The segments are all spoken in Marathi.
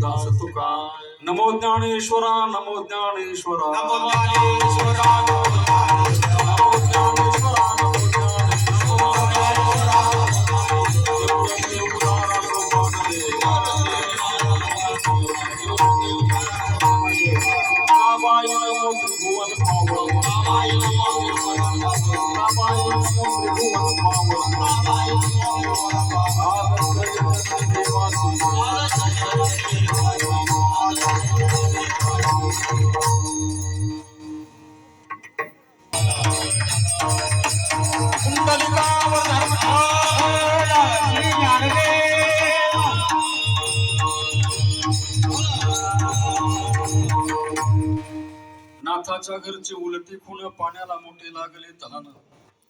दास तुका. नमो ज्ञानेश्वरा नमो ज्ञानेश्वरा नमो ज्ञानेश्वरा नमो ज्ञानेश्वरा नमो बाबाय नमो त्रिभुवन पावन बाबाय नमो त्रिभुवन नाथाच्या घरची उलटी खून पाण्याला मोठे लागले तहान.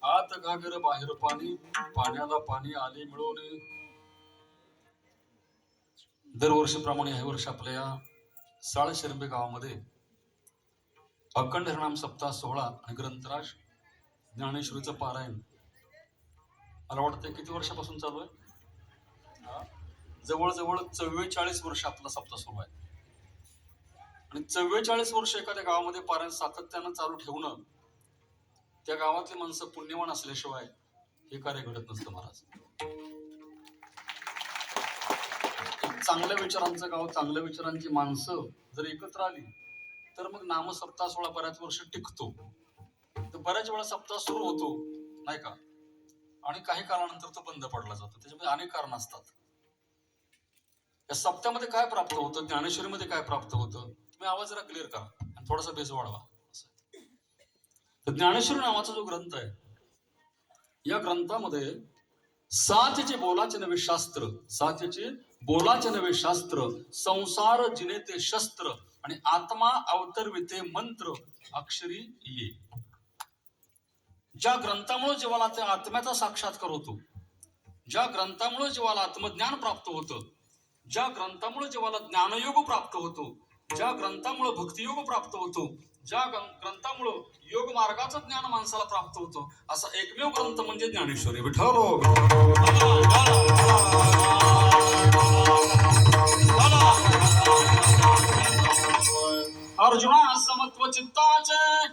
आत घागर बाहेर पाणी पाण्याला पाणी आले मिळून. दरवर्षीप्रमाणे ह्या वर्षी आपल्या या साळशिरंबे गावामध्ये अखंड हरिनाम सप्ताह सोहळा आणि ग्रंथराज ज्ञानेश्वरीचं पारायण मला वाटतं किती वर्षापासून चालू आहे. जवळजवळ 44 वर्ष आपला सप्ताह सुरू आहे. आणि 44 वर्ष एखाद्या गावामध्ये पारायण सातत्यानं चालू ठेवणं, त्या गावातली माणसं पुण्यवान असल्याशिवाय हे कार्य घडत नसतं महाराज. चांगल्या विचारांचं गाव, चांगल्या विचारांची माणसं जर एकत्र आली तर मग नाम सप्ताह सोहळा बऱ्याच वर्ष टिकतो. तर बऱ्याच वेळा सप्ताह सुरू होतो नाही का, आणि काही काळानंतर तो बंद पडला जातो. त्याच्यामध्ये अनेक कारण असतात. या सप्त्यामध्ये काय प्राप्त होतं, ज्ञानेश्वरीमध्ये काय प्राप्त होतं, तुम्ही आवाज जरा क्लिअर करा आणि थोडासा बेस वाढवा. तर ज्ञानेश्वरी नावाचा जो ग्रंथ आहे, या ग्रंथामध्ये साथचे बोलाचे नवे शास्त्र, साथचे बोलाचे नवे शास्त्र, संसार जिने ते शस्त्र आणि आत्मा अवतरविते मंत्र अक्षरी ये. ज्या ग्रंथामुळे जीवाला त्या आत्म्याचा साक्षात्कार होतो, ज्या ग्रंथामुळे जीवाला आत्मज्ञान प्राप्त होतं, ज्या ग्रंथामुळे जीवाला ज्ञानयोग प्राप्त होतो, ज्या ग्रंथामुळे भक्तियोग प्राप्त होतो, ज्या ग्रंथामुळे योग मार्गाचं ज्ञान माणसाला प्राप्त होतं, असा एकमेव ग्रंथ म्हणजे ज्ञानेश्वरी. विठ्ठल अर्जुना समत्व चित्ताचे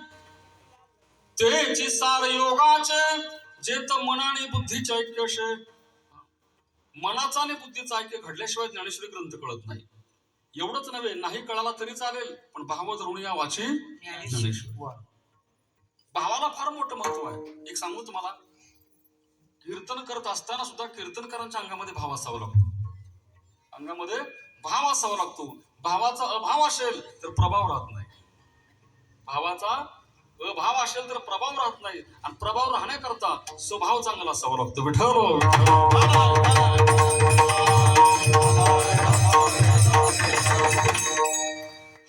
तेची सार योगाचे, जेत मनाने बुद्धीचे ऐक्यशे. मनाचा आणि बुद्धीचा ऐक्य घडल्याशिवाय ज्ञानेश्वरी ग्रंथ कळत नाही. एवढंच नव्हे, नाही कळाला तरी चालेल, पण भाव धरून या वाची ज्ञानेश्वरी. भावाला फार मोठं महत्व आहे. एक सांगू तुम्हाला, कीर्तन करत असताना सुद्धा कीर्तनकारांच्या अंगामध्ये भाव असावा लागतो. अंगामध्ये भाव असावा लागतो. भावाचा अभाव असेल तर प्रभाव राहत नाही. भावाचा अभाव असेल तर प्रभाव राहत नाही, आणि प्रभाव राहण्याकरता स्वभाव चांगला असावा लागतो. विठ्ठल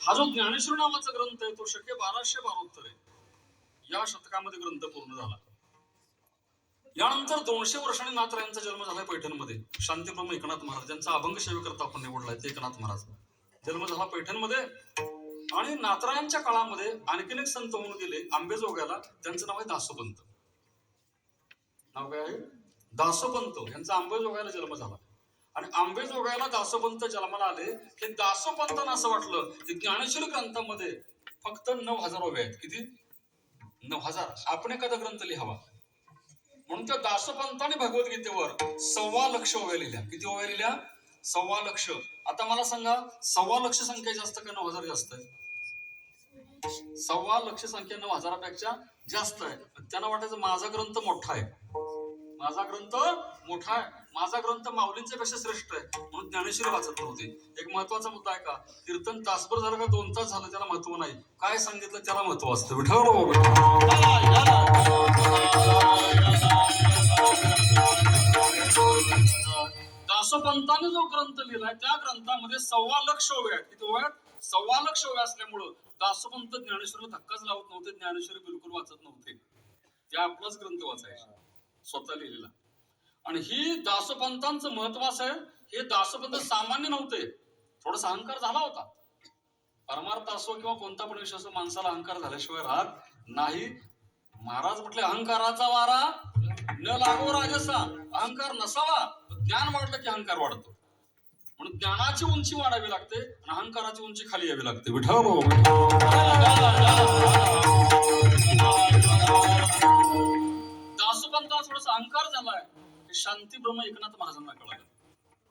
हा जो ज्ञानेश्वरी नावाचा ग्रंथ आहे तो शके 1272 आहे. या शतकामध्ये ग्रंथ पूर्ण झाला. यानंतर 200 वर्षांनी नाथरायांचा जन्म झाला पैठणमध्ये. शांतीप्रभू एकनाथ महाराज ज्यांचा अभंग सेवेकरता आपण निवडलाय ते एकनाथ महाराज जन्म झाला पैठणमध्ये. आणि नाथरायांच्या काळामध्ये आणखीन एक संत होऊन गेले आंबेजोगाईला, त्यांचं नाव आहे दासोपंत. नाव काय आहे? दासोपंत. यांचा आंबेजोगाईला जन्म झाला. आणि आंबेजोगाईला दासोपंत जन्माला आले की दासोपंतांना असं वाटलं की ज्ञानेश्वरी ग्रंथामध्ये फक्त 9000 ओव्या आहेत. किती? 9000. आपण एखादा ग्रंथ लिहावा म्हणून त्या दासोपंतांनी भगवद्गीतेवर 1.25 ओव्या लिहिल्या. किती ओव्या लिहिल्या? 1.25. आता मला सांगा, 1.25 संख्या जास्त का 9000 जास्त आहे? 1.25 संख्या 9000पेक्षा जास्त आहे. त्यांना वाटायचं माझा ग्रंथ मोठा आहे, माझा ग्रंथ मोठा आहे, माझा ग्रंथ माऊलींच्या पेक्षा श्रेष्ठ आहे, म्हणून ज्ञानेश्वरी वाचत नव्हते. एक महत्वाचा मुद्दा आहे का, कीर्तन तासभर झालं का 2 तास झालं त्याला महत्व नाही, काय सांगितलं त्याला महत्व असतं. विठ्ठल दासोपंतांनी जो ग्रंथ लिहिलाय त्या ग्रंथामध्ये 1.25 ओव्या आहेत. किती ओव्या? 1.25 ओव्या असल्यामुळं दासोपंत ज्ञानेश्वरीला धक्काच लावत नव्हते, ज्ञानेश्वरी बिलकुल वाचत नव्हते. ते आपलाच ग्रंथ वाचायचे, स्वतः लिहिलेला. आणि ही दासोपंतांचं महत्व असं आहे, हे दासोपंत सामान्य नव्हते. थोडासा अहंकार झाला होता. परमार्थ असो किंवा कोणता पण विषय असो, माणसाला अहंकार झाल्याशिवाय राहत नाही. महाराज म्हटले अहंकाराचा वारा न लागो राजसा. अहंकार नसावा, ज्ञान वाढलं की अहंकार वाढतो. म्हणून ज्ञानाची उंची वाढावी लागते आणि अहंकाराची उंची खाली यावी लागते. विठ्ठल दासोपंताला थोडासा अहंकार झालाय. शांती ब्रह्म एकनाथ महाराजांना कळालं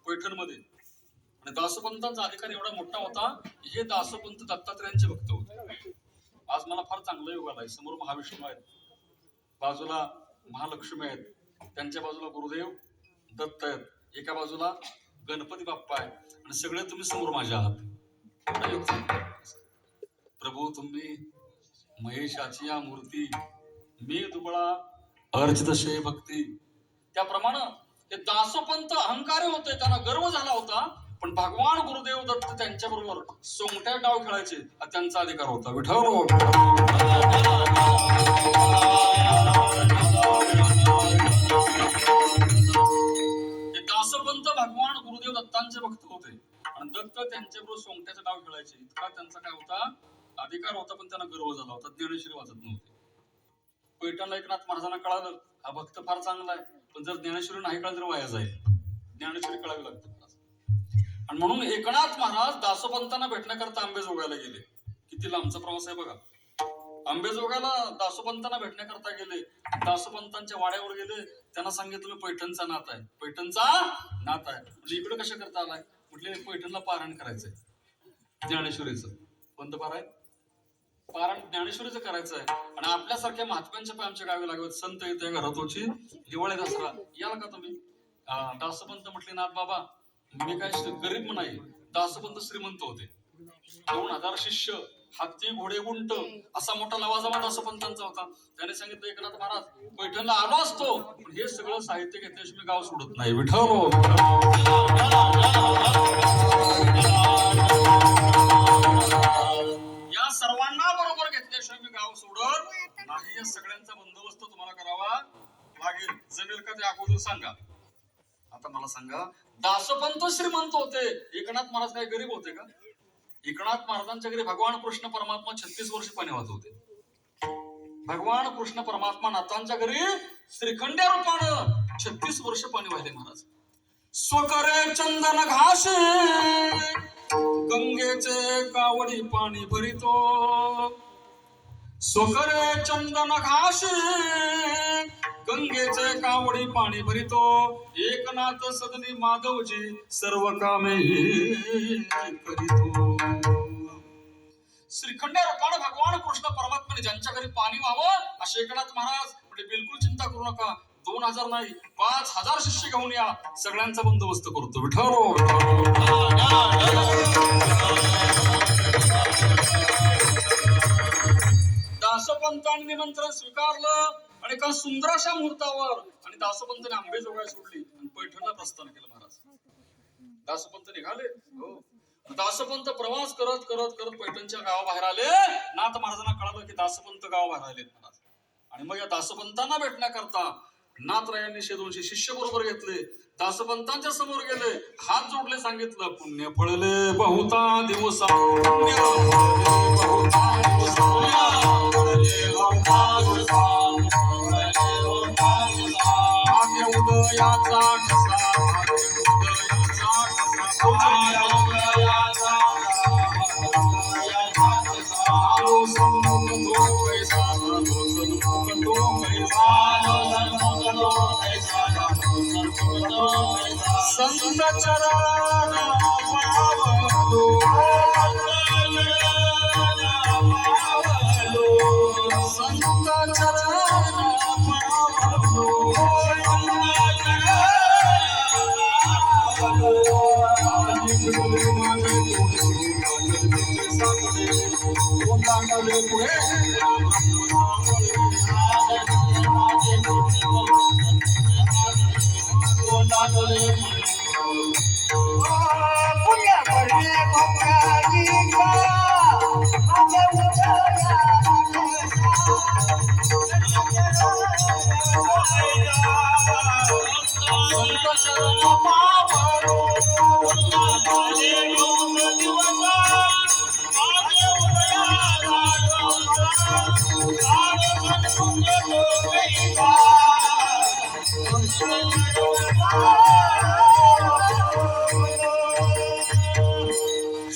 पैठणमध्ये. आणि दासोपंतांचा अधिकार एवढा मोठा होता. हे दासोपंत दत्तात्रयांचे भक्त होते. आज मला फार चांगलं योग आलाय. समोर महाविष्णू आहेत, बाजूला महालक्ष्मी आहेत, त्यांच्या बाजूला गुरुदेव दत्त आहेत, एका बाजूला गणपती बाप्पा आहे आणि सगळे तुम्ही समोर माझ्या आहात. प्रभू तुम्ही महेशाची या मूर्ती, मी दुबळा अर्चित शे भक्ती. त्याप्रमाणे हे दासोपंत अहंकारी होते, त्यांना गर्व झाला होता. पण भगवान गुरुदेव दत्त त्यांच्या बरोबर सोंगट्या डाव खेळायचे त्यांचा अधिकार होता. विठ्ठल दासोपंत भगवान गुरुदेव दत्तांचे भक्त होते आणि दत्त त्यांच्याबरोबर सोंगट्याचा डाव खेळायचे. इतका त्यांचा काय होता अधिकार होता. पण त्यांना गर्व झाला होता. ज्ञानेश्वरी वाचत नव्हते. पैठणला एकनाथ महाराजांना कळालं हा भक्त फार चांगला आहे, पण जर ज्ञानेश्वरी नाही कळलं तर वाया जाईल. ज्ञानेश्वरी कळावी लागते. आणि म्हणून एकनाथ महाराज दासोपंतांना भेटण्याकरता आंबेजोगाईला गेले. किती लांबचा प्रवास आहे बघा. आंबेजोगाईला दासोपंतांना भेटण्याकरता गेले. दासोपंतांच्या वाड्यावर गेले. त्यांना सांगितलं पैठणचा नात आहे, पैठणचा नात आहे. म्हणजे इकडे कशा करता आलाय? म्हटले पैठणला पारायण करायचंय ज्ञानेश्वरीचं. कोणतं पारायण? पारायण ज्ञानेश्वरीचं करायचं आहे. आणि आपल्यासारख्या महात्म्यांच्या पाय आमच्या गावी लागत. संत येते घरातोची दिवाळी दसरा याल का तुम्ही? दासोपंत म्हटले नाथ बाबा मी काय गरीब नाही, दासोपंत श्रीमंत होते. 2000 शिष्य, हत्ती घोडे गुंट असा मोठा लवाजमा दासोपंतांचा होता. त्याने सांगितलं एकनाथ महाराज पैठणला आलो असतो, पण हे सगळं साहित्य घेतल्याशिवाय मी गाव सोडत नाही. विठ्ठल या सर्वांना बरोबर घेतल्याशिवाय मी गाव सोडत नाही. या सगळ्यांचा बंदोबस्त तुम्हाला करावा लागेल. जमेल का ते अगोदर सांगा. आता मला सांगा, दासोपंत श्रीमंत होते, एकनाथ महाराज काय गरीब होते का? एकनाथ महाराजांच्या घरी भगवान कृष्ण परमात्मा 36 वर्ष पाणी वाहत होते. भगवान कृष्ण परमात्मा नाथांच्या घरी श्रीखंड्या रूपानं 36 वर्ष पाणी वाहिले महाराज. स्वकरे चंदन घासे गंगेचे कावडी पाणी भरितो. स्वकरे चंदन घासे गंगेचे कावडी पाणी भरितो. एकनाथ सदनी माधवजी सर्व कामे करीतो. श्रीखंड्या रूपाने भगवान कृष्ण परमात्म्याने ज्यांच्या घरी पाणी व्हावं असे एकनाथ महाराज म्हणजे बिलकुल चिंता करू नका. 2000 नाही 5000 शिष्य घेऊन या, सगळ्यांचा बंदोबस्त करतो. विठ्ठल दासोपंतांनी निमंत्रण स्वीकारलं आणि एका सुंदर अशा मुहूर्तावर आणि दासोपंतांनी आंबेजोगाई सोडली आणि पैठणला प्रस्थान केलं महाराज. दासोपंत निघाले. हो, दासोपंत प्रवास करत करत करत पैठणच्या गावाबाहेर आले. नाथ महाराजांना कळालं की दासोपंत गावाबाहेर आले महाराज. आणि मग या दासोपंतांना भेटण्याकरता नाथरायांनी 200 शिष्य बरोबर घेतले. दासोपंतांच्या समोर गेले, हात जोडले, सांगितलं पुण्य फळले बहुता दिवसा, पुण्य उदयाचा संत चरण पावलो, संत चरण पावलो,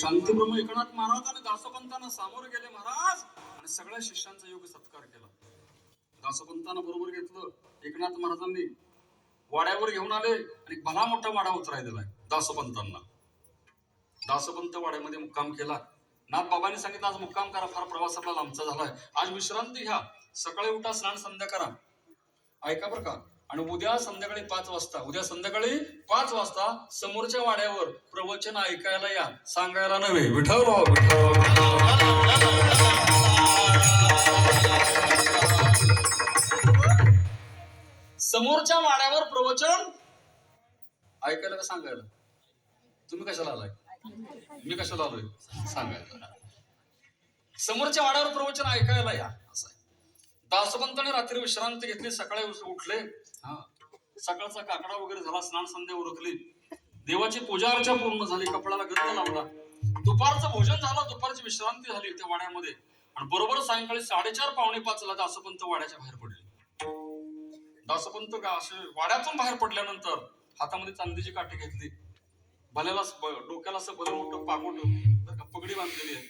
शांतीब्रह्म एकनाथ महाराज आणि दासोपंतांना सामोरे गेले महाराज आणि सगळ्या शिष्यांचा योग्य सत्कार केला. दासोपंतांना बरोबर घेतलं. एकनाथ महाराजांनी वाड्यावर घेऊन आले आणि भला मोठा वाडा उतराय दिलाय दासोपंतांना. दासोपंत वाड्यामध्ये मुक्काम केला. नाथ बाबांनी सांगितलं आज मुक्काम करा, फार प्रवास आपला लांबचा झालाय, आज विश्रांती घ्या, सकाळी उठा, स्नान संध्या करा. ऐका बरं का. आणि उद्या संध्याकाळी 5 वाजता समोरच्या वाड्यावर प्रवचन ऐकायला या, सांगायला नव्हे. विठ्ठल समोरच्या वाड्यावर प्रवचन ऐकायला का सांगायला? तुम्ही कशाला आलाय? मी कशाला आलोय? सांगायला. समोरच्या वाड्यावर प्रवचन ऐकायला या असं आहे. दासोपंतांनी रात्री विश्रांती घेतली, सकाळी उठले. सकाळचा काकडा वगैरे झाला, स्नान संध्या उरकली, देवाची पूजा अर्चा पूर्ण झाली, कपड्याला गंध लावला, दुपारचं भोजन झालं, दुपारची विश्रांती झाली त्या वाड्यामध्ये. आणि बरोबर सायंकाळी 4:30 पावणे 5 दासोपंत वाड्याच्या बाहेर पडले. दासोपंत असे वाड्यातून बाहेर पडल्यानंतर हातामध्ये चांदीची काठी घेतली, भल्याला डोक्याला असं भलं मोठं पागोट पगडी बांधलेली आहे,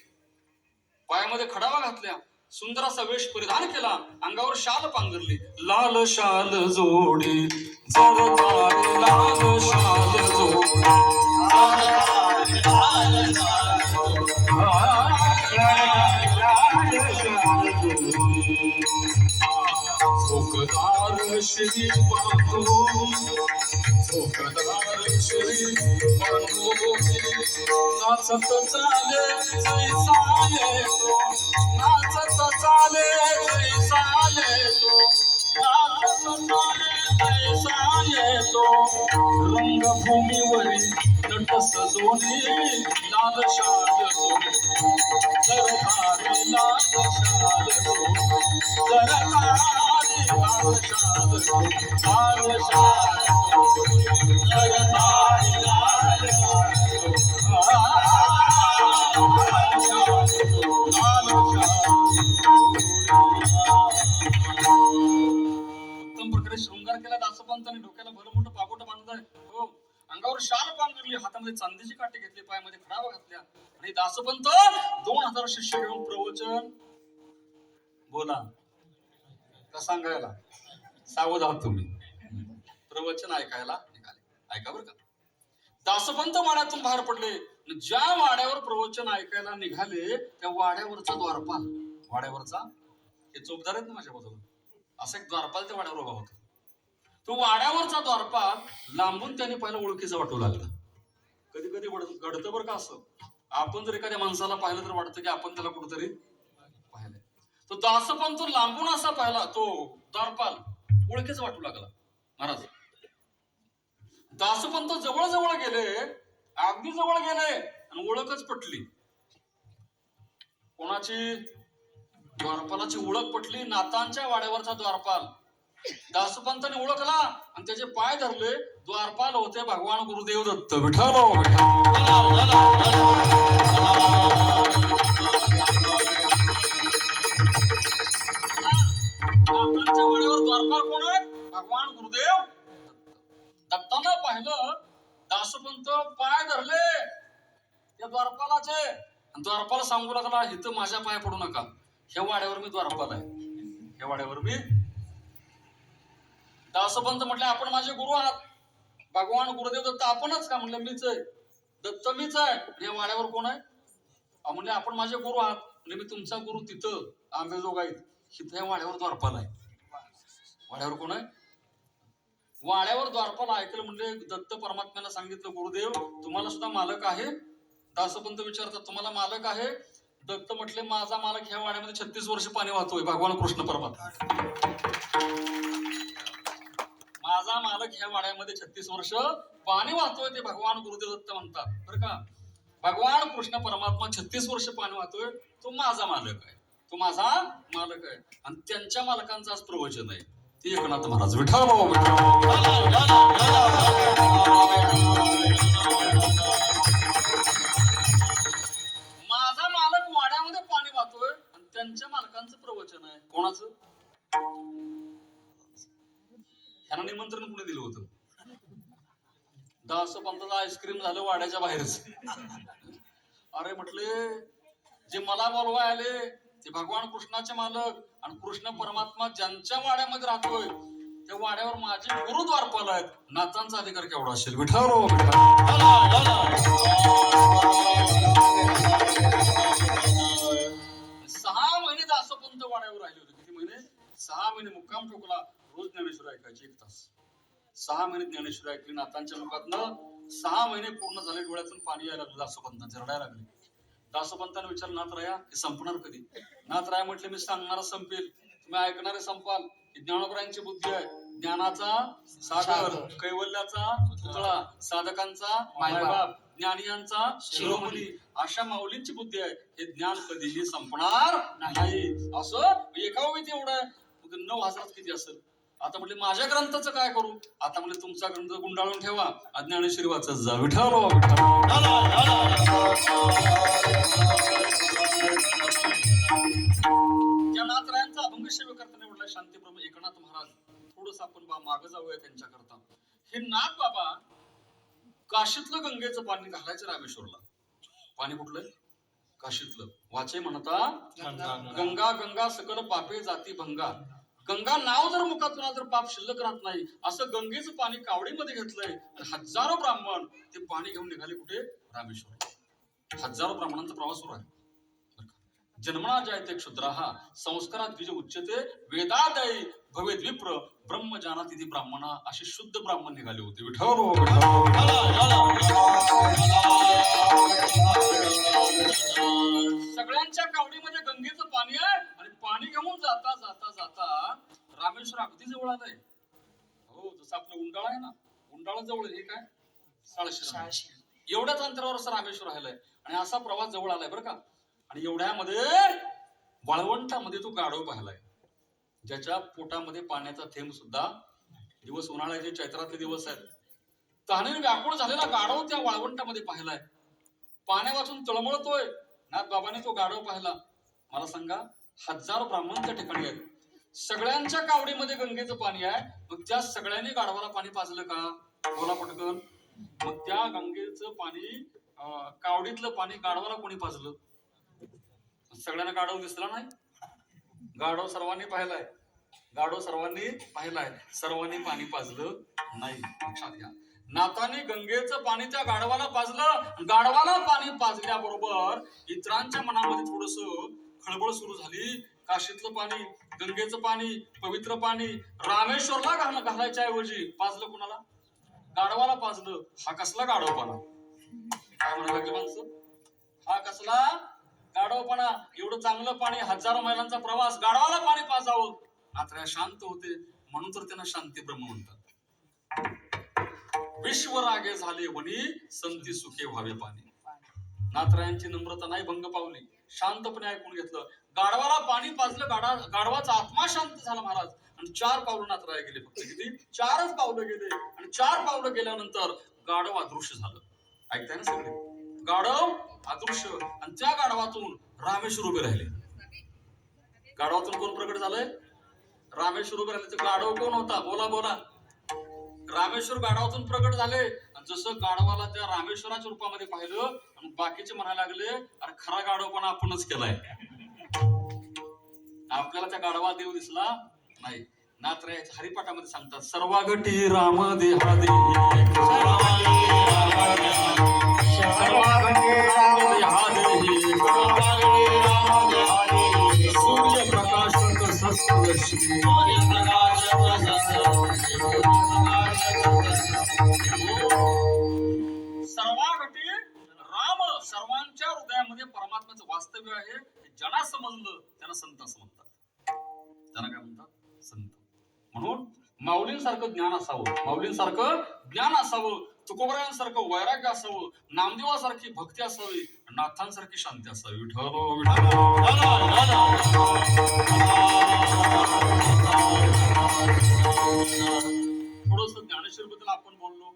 पायामध्ये खडावा घातल्या, सुंदर असा वेश परिधान केला, अंगावर शाल पांघरली, लाल शाल जोडी जरदारी, लाल शाल जोडी झोकदार श्री बांधू, झोकदार श्री बांधू, नाचत चाले जैसा येतो, नाचत चाले जैसा येतो, नाचत चाले जैसा येतो, रंगभूमीवरील नट सजोनी, लाल शाल जोडी जरदारी, लाल शाल जोडी जरदारी, लाल शाल जोडी, लाल शाल जोडी जरदारी, लाल शाल उत्तम प्रकारे शृंगार केला दासोपंतांनी, डोक्याला भलं मोठं पागोट बांधलंय, हो, अंगावर शाल पांघरली, हातामध्ये चांदीची काठी घेतली, पायामध्ये खडावा घातल्या. आणि दासोपंत 2000 शिष्य घेऊन प्रवचन बोला का सांगायला, सावध आहात तुम्ही, प्रवचन ऐकायला निघाले. ऐका बरं का. दासोपंत वाड्यातून बाहेर पडले. ज्या वाड्यावर प्रवचन ऐकायला निघाले त्या वाड्यावरचा द्वारपाल, वाड्यावरचा, हे चौकदार आहेत ना माझ्या बाजूला, असं एक द्वारपाल त्या वाड्यावर उभा होता. तो वाड्यावरचा द्वारपाल लांबून त्याने पहिला ओळखीचा वाटू लागला. कधी कधी घडतं बरं का असं, आपण जर एखाद्या माणसाला पाहिलं तर वाटतं की आपण त्याला कुठंतरी पाहिलंय. तो दासोपंत लांबून असा पाहिला, तो द्वारपाल ओळखीचा वाटू लागला. महाराज दासोपंत जवळ जवळ गेले, अगदी जवळ गेले आणि ओळखच पटली. कोणाची? द्वारपालाची ओळख पटली. नातांच्या वाड्यावरचा द्वारपाल दासोपंतांनी ओळखला आणि त्याचे पाय धरले. द्वारपाल होते भगवान गुरुदेव दत्त. विठ्ठल नातांच्या वाड्यावर द्वारपाल कोण आहे? भगवान गुरुदेव दत्तांना पाहिलं. दासोपंत पाय धरले त्या द्वारपालाचे. द्वारपाल सांगू लागला, इथं माझ्या पाय पडू नका, ह्या वाड्यावर मी द्वारपाल आहे, ह्या वाड्यावर मी. दासोपंत म्हटले, आपण माझे गुरु आहात. भगवान गुरुदेव दत्त आपणच का? म्हणलं मीच आहे. दत्त मीच आहे. या वाड्यावर कोण आहे? म्हणले आपण माझे गुरु आहात. म्हणजे मी तुमचा गुरु तिथं आंबेजोगाईत, इथं या वाड्यावर द्वारपाल आहे. वाड्यावर कोण आहे? वाड्यावर द्वारपाल ऐकलं. म्हणजे दत्त परमात्म्याला सांगितलं, गुरुदेव तुम्हाला सुद्धा मालक आहे? दासोपंत विचारतात, तुम्हाला मालक आहे? दत्त म्हटले, माझा मालक ह्या वाड्यामध्ये 36 वर्ष पाणी वाहतोय, भगवान कृष्ण परमात्मा. माझा मालक ह्या वाड्यामध्ये 36 वर्ष पाणी वाहतोय, ते भगवान गुरुदेव दत्त म्हणतात बरं का. भगवान कृष्ण परमात्मा 36 वर्ष पाणी वाहतोय, तो माझा मालक आहे, तो माझा मालक आहे. आणि त्यांच्या मालकांचं आज प्रवचन आहे, ते एकनाथ महाराज. विठ्ठल माझा मालक वाड्यामध्ये पाणी वाहतोय आणि त्यांच्या मालकांचं प्रवचन आहे. कोणाचं? ह्यांना निमंत्रण कुणी दिलं होतं? दासोपंताचं आईस्क्रीम झालं वाड्याच्या बाहेरच. अरे म्हटले जे मला बोलवाय आले ते भगवान कृष्णाचे मालक आणि कृष्ण परमात्मा ज्यांच्या वाड्यामध्ये राहतोय त्या वाड्यावर माझे गुरुद्वारपाल आहेत. नातांचा अधिकार केवढा असेल? विठ्ठल सहा महिने दासोपंत वाड्यावर राहिले होते. किती महिने? 6 महिने मुक्काम ठोकला. रोज ज्ञानेश्वर ऐकायचे 1 तास. 6 महिने ज्ञानेश्वर ऐकली. नातांच्या मुखातनं 6 महिने पूर्ण झाले. डोळ्यातून पाणी यायला लागलं. दासोपंतांचे रडायला लागले. दासोपंतांनी विचारलं, नाथराया हे संपणार कधी? नाथराया म्हटले, मी सांगणारा संपेल, तुम्ही ऐकणारे संपाल. ज्ञानोबरायांची बुद्धी आहे. ज्ञानाचा सागर, कैवल्याचा पुतळा, साधकांचा मायबाप, ज्ञानियांचा शिरोमणी, अशा माऊलींची बुद्धी आहे. हे ज्ञान कधीही संपणार नाही. असं एका वेळी एवढं आहे. 9,000 किती असेल? आता म्हटले माझ्या ग्रंथाचं काय करू? आता म्हटले तुमचा ग्रंथ गुंडाळून ठेवा, ज्ञानेश्वरी वाचत जा. विठ्ठल त्या नाथरायांचा अभंग सेवा करताना म्हटलं शांतीप्रभू एकनाथ महाराज थोडस आपण मागे जाऊया त्यांच्याकरता. हे नाथ बाबा काशीतलं गंगेचं पाणी घालायचं रामेश्वरला. पाणी कुठलं? काशीतलं. वाचे म्हणता गंगा गंगा सकल पापे जाती भंगा. गंगा नाव जर मुखातून जर पाप शिल्लक राहत नाही, असं गंगेचं पाणी कावडीमध्ये घेतलंय. हजारो ब्राह्मण ते पाणी घेऊन निघाले कुठे? रामेश्वर. हजारो ब्राह्मणांचा प्रवास सुरू आहे. जन्मना जायते क्षुद्राः संस्कारात द्विज उच्यते वेदादयी भवेद विप्र ब्रह्म जानाति ब्राह्मणा. असे शुद्ध ब्राह्मण निघाले होते. विठ्ठल सगळ्यांच्या कावडीमध्ये गंगेचं पाणी आहे आणि पाणी घेऊन जाता जाता जाता रामेश्वर अगदी जवळ आलंय. हो, जसं आपलं उंडाळ आहे ना, उंडाळ जवळ हे काय 600 एवढ्याच अंतरावर असं रामेश्वर राहिलंय. आणि असा प्रवास जवळ आलाय बरं का. आणि एवढ्यामध्ये वाळवंटामध्ये तो गाढव पाहिलाय, ज्याच्या पोटामध्ये पाण्याचा थेंब सुद्धा. दिवस उन्हाळ्याचे चैत्रातले दिवस आहेत. तहानेने व्याकुळ झालेला गाढव त्या वाळवंटामध्ये पाहिलाय. पाण्या वाचून तळमळतोय. नाथ बाबाने तो गाढव पाहिला. मला सांगा, हजारो ब्राह्मण त्या ठिकाणी आहेत. सगळ्यांच्या कावडीमध्ये गंगेचं पाणी आहे. मग त्या सगळ्यांनी गाढवाला पाणी पाजलं का? बोला पटकन. मग त्या गंगेचं पाणी, कावडीतलं पाणी गाढवाला कोणी पाजलं? सगळ्यांना गाढव दिसला नाही. गाढव सर्वांनी पाहिलाय. गाढव सर्वांनी पाहिलाय. सर्वांनी पाणी पाजलं नाही. लक्षात घ्या. नाथाने गंगेचं पाणी त्या गाढवाला पाजलं. गाढवाला पाणी पाजल्याबरोबर इतरांच्या मनामध्ये थोडस खळबळ सुरू झाली. काशीतलं पाणी, गंगेचं पाणी, पवित्र पाणी रामेश्वरला घालायच्या ऐवजी पाजलं कुणाला? गाढवाला पाजलं. हा कसला गाढवपणा? काय म्हणायला लागले माणसं? हा कसला गाढवपणा? एवढं चांगलं पाणी, हजारो मैलांचा प्रवास, गाढवाला पाणी पाजावं. नाथराया शांत होते म्हणून तर त्यांना शांती ब्रह्म म्हणतात. विश्वरागे झाले वनी संती सुखे व्हावे पाणी. नाथरायांची नम्रता नाही भंग पावली. शांतपणे ऐकून घेतलं. गाढवाला पाणी पाजलं. गाढवाचा आत्मा शांत झाला महाराज. आणि 4 पावलं नाथराय गेले. फक्त किती? 4च पावलं गेले. आणि 4 पावलं गेल्यानंतर गाढव अदृश्य झालं. ऐकताय ना सगळे? गाढव अदृश्य. आणि त्या गाढवातून रामेश्वर उभे राहिले. गाढवातून कोण प्रकट झालंय? रामेश्वर उभे राहिले. तर गाढव कोण होता? बोला बोला. रामेश्वर गाढवातून प्रकट झाले. आणि जसं गाढवाला त्या रामेश्वराच्या रूपामध्ये पाहिलं, आणि बाकीचे म्हणायला लागले, अरे खरा गाढवपणा आपणच केलाय. आपल्याला त्या गाढवा देव दिसला नाही. नाथराय हरिपाठामध्ये सांगतात, सर्वागटी राम देहादे, सूर्य प्रकाशक सस्पर्शी सर्वागटी राम. सर्वांच्या हृदयामध्ये परमात्म्याचं वास्तव्य आहे. ज्यांना समजलं त्यांना संत असं म्हणतात. त्यांना काय म्हणतात? संत. म्हणून माऊलींसारखं ज्ञान असावं, माऊलींसारखं ज्ञान असावं, तुकोबरायांसारखं वैराग्य असावं, नामदेवासारखी भक्ती असावी, नाथांसारखी शांती असावी. विठ्ठल थोडस ज्ञानेश्वर बद्दल आपण बोललो,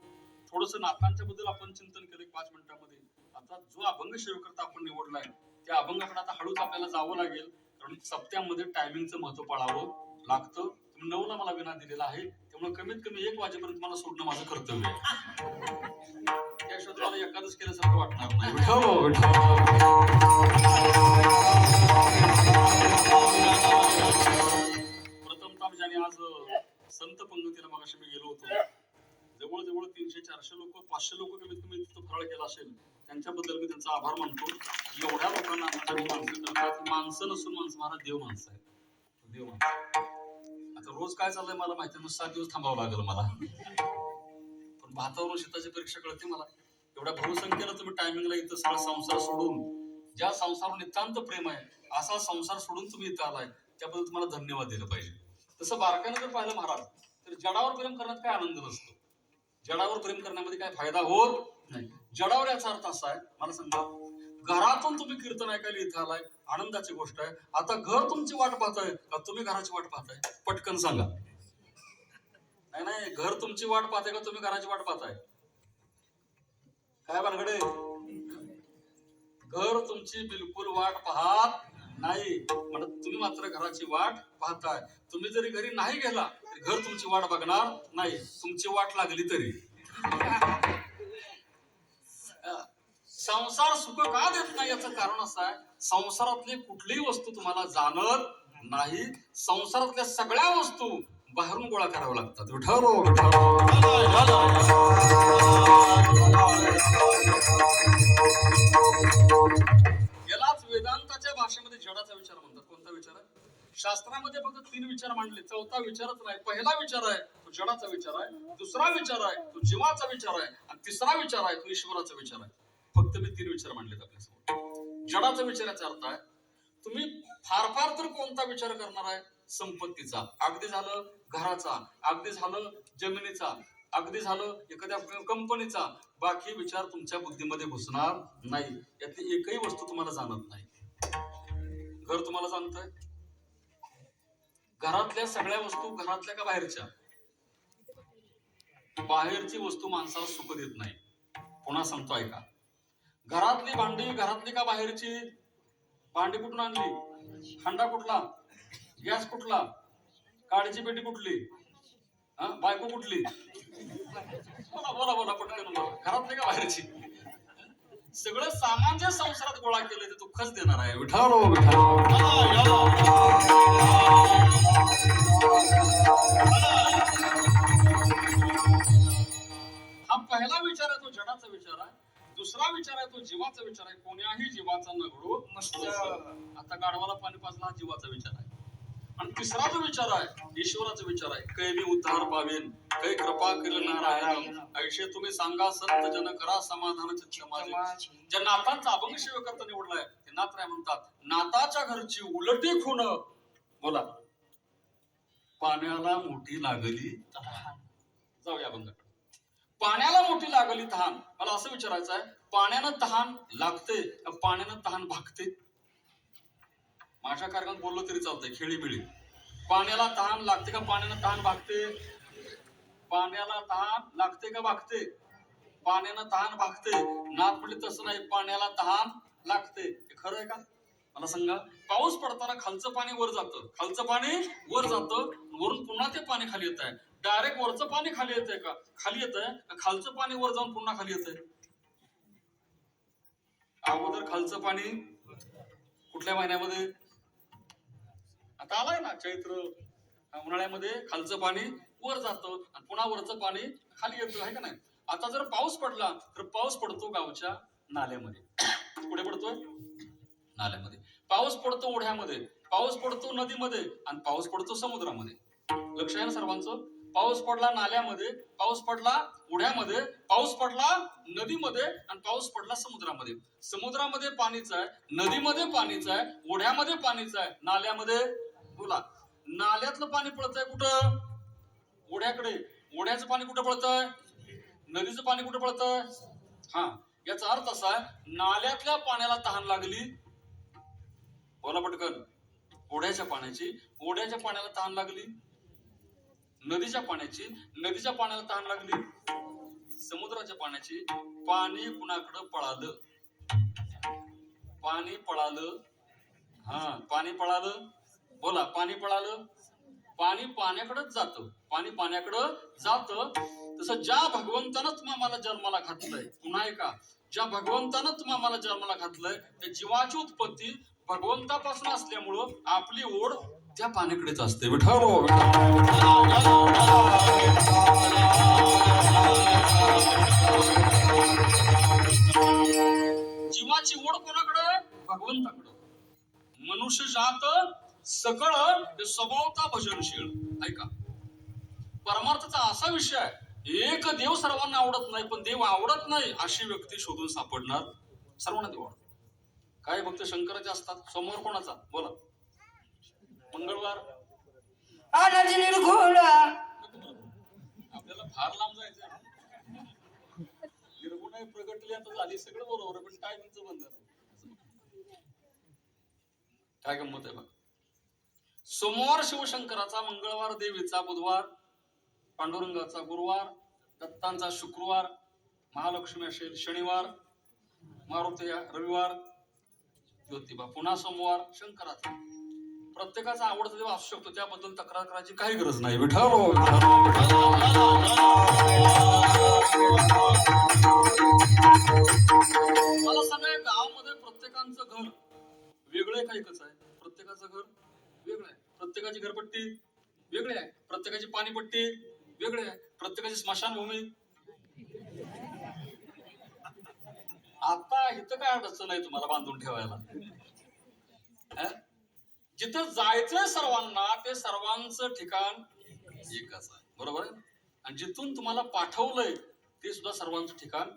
थोडस नाथांच्या बद्दल आपण चिंतन केलं 5 मिनिटांमध्ये. आता जो अभंग सेवेकरता आपण निवडलाय त्या अभंगाकडे आता हळूच आपल्याला जावं लागेल. कारण सप्त्यामध्ये टायमिंगचं महत्व पाळावं लागतं. तुम्ही 9ला मला विना दिलेला आहे. म्हणून कमीत कमी 1 वाजेपर्यंत मला सोडणं माझं कर्तव्य आहे. त्याशिवाय मला एखादंच केल्यासारखं वाटणार नाही. विठ्ठल प्रथमतः ज्याने आज संत पंगतीला मगाशी मी गेलो होतो, जवळजवळ 300-400 लोक 500 लोक कमीत कमी तिथं फराळ केला असेल, त्यांच्याबद्दल मी त्यांचा आभार मानतो. एवढ्या लोकांना माणसं नसून माणसं महाराज देव माणसं आहे. देव माणसं. आता रोज काय चाललंय मला माहिती आहे, 7 दिवस थांबावं लागेल मला, पण भातावरून शेताची परीक्षा कळते मला. एवढ्या बहुसंख्येनं तुम्ही टायमिंगला इथं सगळा संसार सोडून, ज्या संसारावर नितांत प्रेम आहे असा संसार सोडून तुम्ही इथं आलाय, त्याबद्दल तुम्हाला धन्यवाद दिलं पाहिजे. तसं बारकाईनं जर पाहिलं महाराज, तर जडावर प्रेम करण्यात काय आनंद नसतो. जडावर प्रेम करण्यामध्ये काय फायदा होत नाही. जडावर याचा अर्थ असा आहे, मला सांगा, घरातून तुम्ही कीर्तन ऐकायला इथं आलाय, आनंदाची गोष्ट आहे. आता घर तुमची वाट पाहताय का तुम्ही घराची वाट पाहताय? पटकन सांगा. नाही नाही, घर तुमची वाट पाहताय का तुम्ही घराची वाट पाहताय? काय भानगडे? घर तुमची बिलकुल वाट पाहत नाही, म्हणत तुम्ही मात्र घराची वाट पाहताय. तुम्ही जरी घरी नाही गेला तरी घर तुमची वाट बघणार नाही, तुमची वाट लागली तरी. संसार सुख का देत नाही याचं कारण असं आहे, संसारातली कुठलीही वस्तू तुम्हाला जाणत नाही. संसारातल्या सगळ्या वस्तू बाहेरून गोळा कराव्या लागतात. विठ्ठल यालाच वेदांताच्या भाषेमध्ये जडाचा विचार म्हणतात. कोणता विचार आहे? शास्त्रामध्ये फक्त 3 विचार मांडले, 4था विचारच नाही. पहिला विचार आहे तो जडाचा विचार आहे, दुसरा विचार आहे तो जीवाचा विचार आहे, आणि तिसरा विचार आहे तो ईश्वराचा विचार आहे. फक्त मी 3 विचार मांडलेत आपल्यासमोर. जडाचा विचाराचा अर्थ आहे, तुम्ही फार फार तर कोणता विचार करणार आहे? संपत्तीचा, अगदी झालं घराचा, अगदी झालं जमिनीचा, अगदी झालं एखाद्या कंपनीचा. बाकी विचार तुमच्या बुद्धीमध्ये घुसणार नाही. यातली एकही वस्तू तुम्हाला जाणत नाही. घर तुम्हाला जाणतंय? घरातल्या सगळ्या वस्तू घरातल्या का बाहेरच्या? बाहेरची वस्तू माणसाला सुख देत नाही. पुन्हा सांगतो ऐका, घरातली भांडी घरातली का बाहेरची? भांडी कुठून आणली? हंडा कुठला? गॅस कुठला? काडीची पेटी कुठली? बायको कुठली? बोला बोला बोला पटकन बोला. घरातली का बाहेरची? सगळं सामान जे संसारात गोळा केलंय ते दुःखच देणार आहे. विठारो हा पहिला विचार आहे तो जडाचा विचार आहे. दुसरा विचार आहे तो जीवाचा विचार आहे. कोण्याही जीवाचा नगडो नसतो. आता गाढवाला पाणी पाजला हा जीवाचा विचार आहे. आणि तिसरा जो विचार आहे ईश्वराचा विचार आहे. कै मी उद्धार पावेन, कै कृपा केलं नारायण, ऐशे तुम्ही सांगा संत जन करा समाधान चित्त माझे. ज्या नाथांचा अभंग शिवकर्ता निवडलाय ते नाथराय म्हणतात, नाथाच्या घरची उलटी खून. बोला, पाण्याला मोठी लागली तहान. जाऊया अभंगाकडे. पाण्याला मोठी लागली तहान. मला असं विचारायचं आहे, पाण्यानं तहान लागते का पाण्यानं तहान भागते? माझ्या कार्यक्रमात बोललो तरी चालतंय, खेळी मिळी. पाण्याला तहान लागते का पाण्यानं तहान भागते? पाण्याला तहान लागते का भागते? पाण्यानं तहान भागते. नाथ म्हणले तसं नाही, पाण्याला तहान लागते. हे खरं आहे का? मला सांगा, पाऊस पडताना खालचं पाणी वर जातं, खालचं पाणी वर जातं, वरून पुन्हा ते पाणी खाली येत आहे. डायरेक्ट वरचं पाणी खाली येतंय का? खाली येतंय. खालचं पाणी वर जाऊन पुन्हा खाली येतंय. अगोदर खालचं पाणी कुठल्या महिन्यामध्ये? आता आलाय ना चैत्र, उन्हाळ्यामध्ये खालचं पाणी वर जातं आणि पुन्हा वरचं पाणी खाली येतं, आहे का नाही? आता जर पाऊस पडला तर पाऊस पडतो गावच्या नाल्यामध्ये. कुठे पडतोय? नाल्यामध्ये. पाऊस पडतो ओढ्यामध्ये, पाऊस पडतो नदीमध्ये, आणि पाऊस पडतो समुद्रामध्ये. लक्ष आहे ना सर्वांचं? पाऊस पडला नाल्यामध्ये, पाऊस पडला ओढ्यामध्ये, पाऊस पडला नदीमध्ये, आणि पाऊस पडला समुद्रामध्ये. समुद्रामध्ये पाणीच आहे, नदीमध्ये पाणीच आहे, ओढ्यामध्ये पाणीच आहे, नाल्यामध्ये. बोला, नाल्यातलं पाणी पडतंय कुठं? ओढ्याकडे. ओढ्याचं पाणी कुठं पडतंय? नदीचं पाणी कुठं पडतंय? हा, याचा अर्थ असा आहे, नाल्यातल्या पाण्याला तहान लागली. बोला पटकन. ओढ्याच्या पाण्याची, ओढ्याच्या पाण्याला तहान लागली. नदीच्या पाण्याची, नदीच्या पाण्याला तहान लागली. समुद्राच्या पाण्याची. पाणी कुणाकडं पळालं? पाणी पळालं. हा, पाणी पळालं. बोला, पाणी पळालं. पाणी पाण्याकडेच जातं, पाणी पाण्याकडं जातं. तसं ज्या भगवंतानं तुम्हाला जन्माला घातलंय, पुन्हा का ज्या भगवंतानं तुम्हाला जन्माला घातलंय त्या जीवाची उत्पत्ती भगवंतापासून असल्यामुळं आपली ओढ त्या पाण्याकडेच असते. विठ्ठल जीवाची ओढ कोणाकडे? भगवंताकडे. मनुष्य जात सकळ ते स्वभावता भजनशील. ऐका, परमार्थाचा असा विषय आहे, एक देव सर्वांना आवडत नाही, पण देव आवडत नाही अशी व्यक्ती शोधून सापडणार सर्वांना देव आवडत. काय भक्त शंकराचे असतात. सोमवार कोणाचा बोला? मंगळवार आपल्याला फार लांब जायचं. निर्गुण प्रगटली आता झाली सगळं बरोबर, पण काय तुमचं बंधन आहे? काय गंमत आहे बघ. सोमवार शिवशंकराचा, मंगळवार देवीचा, बुधवार पांडुरंगाचा, गुरुवार दत्तांचा, शुक्रवार महालक्ष्मी असेल, शनिवार मारुती, रविवार ज्योतिबा, पुन्हा सोमवार शंकराचा. प्रत्येकाचा आवडता देव असू शकतो, त्याबद्दल तक्रार करायची काही गरज नाही. विठ्ठल मला सांगा, गावामध्ये प्रत्येकाचं घर वेगळं आहे का एकच आहे? प्रत्येकाचं घर वेगळं आहे. प्रत्येकाची घरपट्टी वेगळी आहे, प्रत्येकाची पाणीपट्टी वेगळी आहे, प्रत्येकाची स्मशानभूमी. आता इथं काय अडचण नाही तुम्हाला बांधून ठेवायला. जिथं जायचंय सर्वांना ते सर्वांचं ठिकाण एकच आहे, बरोबर आहे. आणि जिथून तुम्हाला पाठवलंय ते सुद्धा सर्वांचं ठिकाण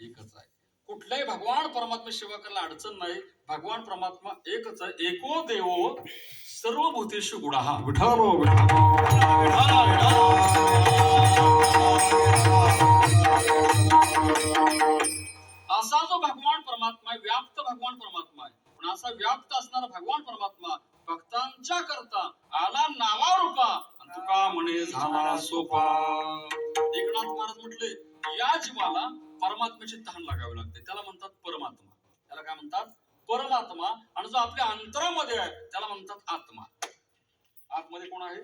एकच आहे. कुठल्याही भगवान परमात्मा सेवा करायला अडचण नाही. भगवान परमात्मा एकच आहे. एको देवो सर्वभूतेषु गुणः. विठ्ठल असा जो भगवान परमात्मा आहे, व्याप्त भगवान परमात्मा आहे. पण असा व्याप्त असणारा भगवान परमात्मा भक्तांच्या करता आला नावा रूपा, आणि तुका म्हणे झाला सोपा. एकनाथ महाराज म्हटले, या जीवाला परमात्म्याची तहान लागावी लागते, त्याला म्हणतात परमात्मा. त्याला काय म्हणतात? परमात्मा. आणि जो आपल्या अंतरामध्ये आहे त्याला म्हणतात आत्मा. आतमध्ये कोण आहे?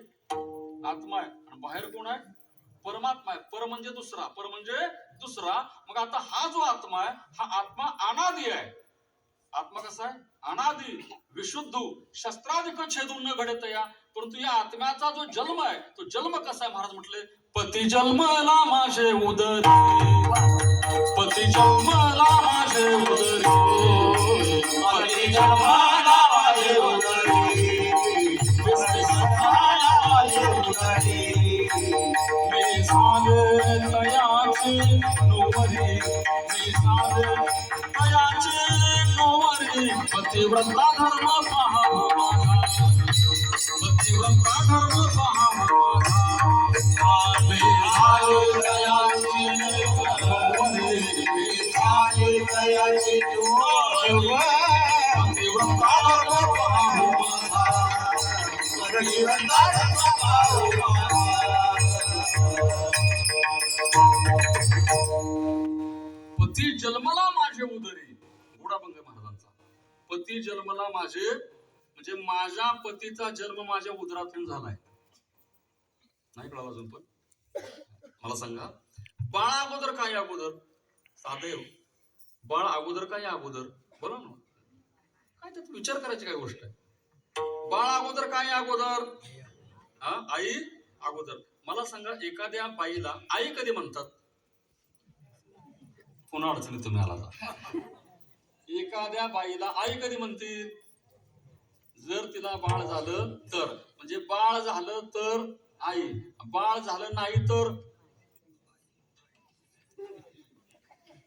आत्मा आहे. आणि बाहेर कोण आहे? परमात्मा आहे. पर म्हणजे दुसरा, पर म्हणजे दुसरा. मग आता हा जो आत्मा आहे, हा आत्मा अनादि आहे. आत्मा कसा आहे? अनादि, विशुद्ध, शस्त्राधिक छेदून न घडत या. परंतु या आत्म्याचा जो जन्म आहे तो जन्म कसा आहे? महाराज म्हटले, पती जन्मला माझे उदरी, पती जन्मला माझे उदरी, पती जन्मला माझे उदरी, मी झाले तयाचे नोवरी, मी झाले तयाचे नोवरी. पतिव्रता धर्म पहावा माझा, पतिव्रता धर्म पहावा माझा. मी झाले तयाचे नोवरी, मी झाले तयाचे नोवरी, पतिव्रता धर्म पहावा माझा, पतिव्रता धर्म पहावा माझा. पती जन्मला माझे उदरी, गुडाभंग महाराजांचा. पती जन्मला माझे म्हणजे माझ्या पतीचा जन्म माझ्या उदरातून झालाय. नाही कळाला अजून? पण मला सांगा, बाळ अगोदर काय अगोदर? साधेव बाळ अगोदर काय अगोदर? बोला ना, काय त्यात विचार करायची काय गोष्ट आहे? बाळ अगोदर काय अगोदर? आई अगोदर. मला सांगा, एखाद्या बाईला आई कधी म्हणतात? पुन्हा अडचणी तुम्ही आला. एखाद्या बाईला आई कधी म्हणतील? जर तिला बाळ झालं तर. म्हणजे बाळ झालं तर आई, बाळ झालं नाही तर.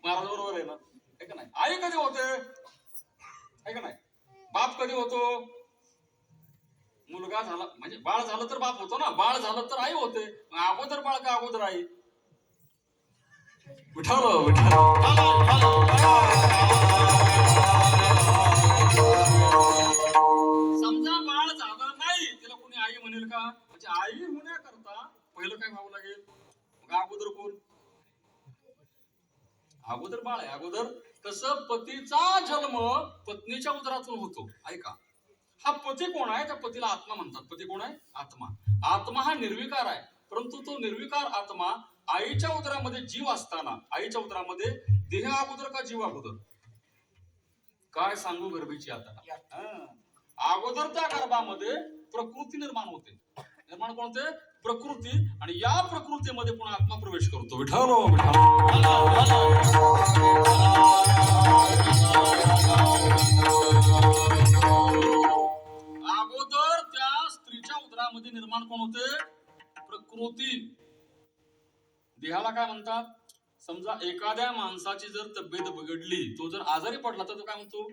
महाराज बरोबर आहे ना? आहे का नाही? आई कधी होते? आहे का नाही? बाप कधी होतो? मुलगा झाला म्हणजे बाळ झालं तर बाप होतो ना, बाळ झालं तर आई होते. अगोदर बाळ का अगोदर आई? विठ्ठल विठ्ठल. समजा बाळ झालं नाही, तिला कोणी आई म्हणेल का? म्हणजे आई होण्याकरता पहिलं काय व्हावं लागेल? मग अगोदर कोण? अगोदर बाळ आहे. अगोदर कसं? पतीचा जन्म पत्नीच्या उदरातून होतो. ऐका, हा पती कोण आहे? त्या पतीला आत्मा म्हणतात. पती कोण आहे? आत्मा. आत्मा हा निर्विकार आहे, परंतु तो निर्विकार आत्मा आईच्या उदरामध्ये जीव असताना, आईच्या उदरामध्ये देह अगोदर का जीव अगोदर? काय सांगू गर्भीची आता. अगोदर त्या गर्भामध्ये प्रकृती निर्माण होते. निर्माण कोण होते? प्रकृती. आणि या प्रकृतीमध्ये पुन्हा आत्मा प्रवेश करतो. विठ्ठल अगोदर त्या स्त्रीच्या उदरामध्ये निर्माण कोण होते? प्रकृती. देहाला काय म्हणतात? समजा एखाद्या माणसाची जर तब्येत बिघडली, तो जर आजारी पडला तर तो काय म्हणतो?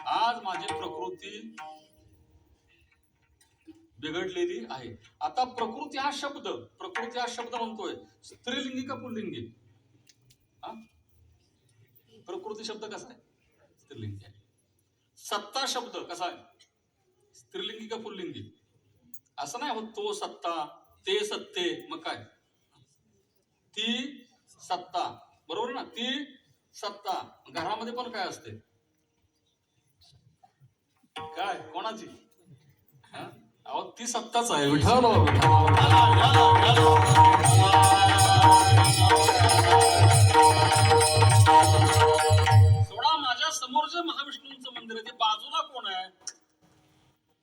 आज माझी प्रकृती बिघडलेली आहे. आता प्रकृती हा शब्द म्हणतोय स्त्रीलिंगी का पुल्लिंगी? प्रकृती शब्द कसा आहे? स्त्रीलिंगी आहे. सत्ता शब्द कसा आहे? स्त्रीलिंगी का पुल्लिंगी? असं नाही होत तो सत्ता, ते सत्ते, मग काय? ती सत्ता. बरोबर ना? ती सत्ता. घरामध्ये पण काय असते? काय? कोणाची? अहो ती सत्ताच आहे. विठ्ठल सोडा. माझ्या समोर जे महाविष्णूंचं मंदिर आहे ते बाजूला कोण आहे?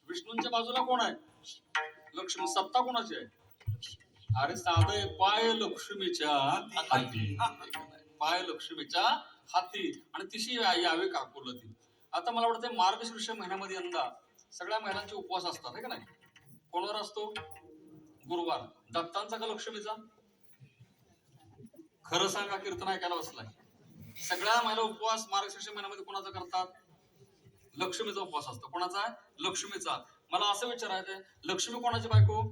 विष्णूंच्या बाजूला कोण आहे? लक्ष्मी. सत्ता कोणाची आहे? अरे साधं पाय लक्ष्मीच्या हाती. पाय लक्ष्मीच्या हाती. आणि तिशी यावे काकुलती. आता मला वाटतं मार्गशीर्ष महिन्यामध्ये यंदा सगळ्या महिलांचे उपवास असतात, है का नाही? कोणावर असतो? गुरुवार. दत्तांचा का लक्ष्मीचा? खरं सांगा, कीर्तन ऐकायला बसलाय. सगळ्या महिला उपवास मार्गशीर्ष महिन्यामध्ये कोणाचा करतात? लक्ष्मीचा उपवास असतो. कोणाचा? लक्ष्मीचा. मला असं विचारायचंय, लक्ष्मी कोणाची बायको?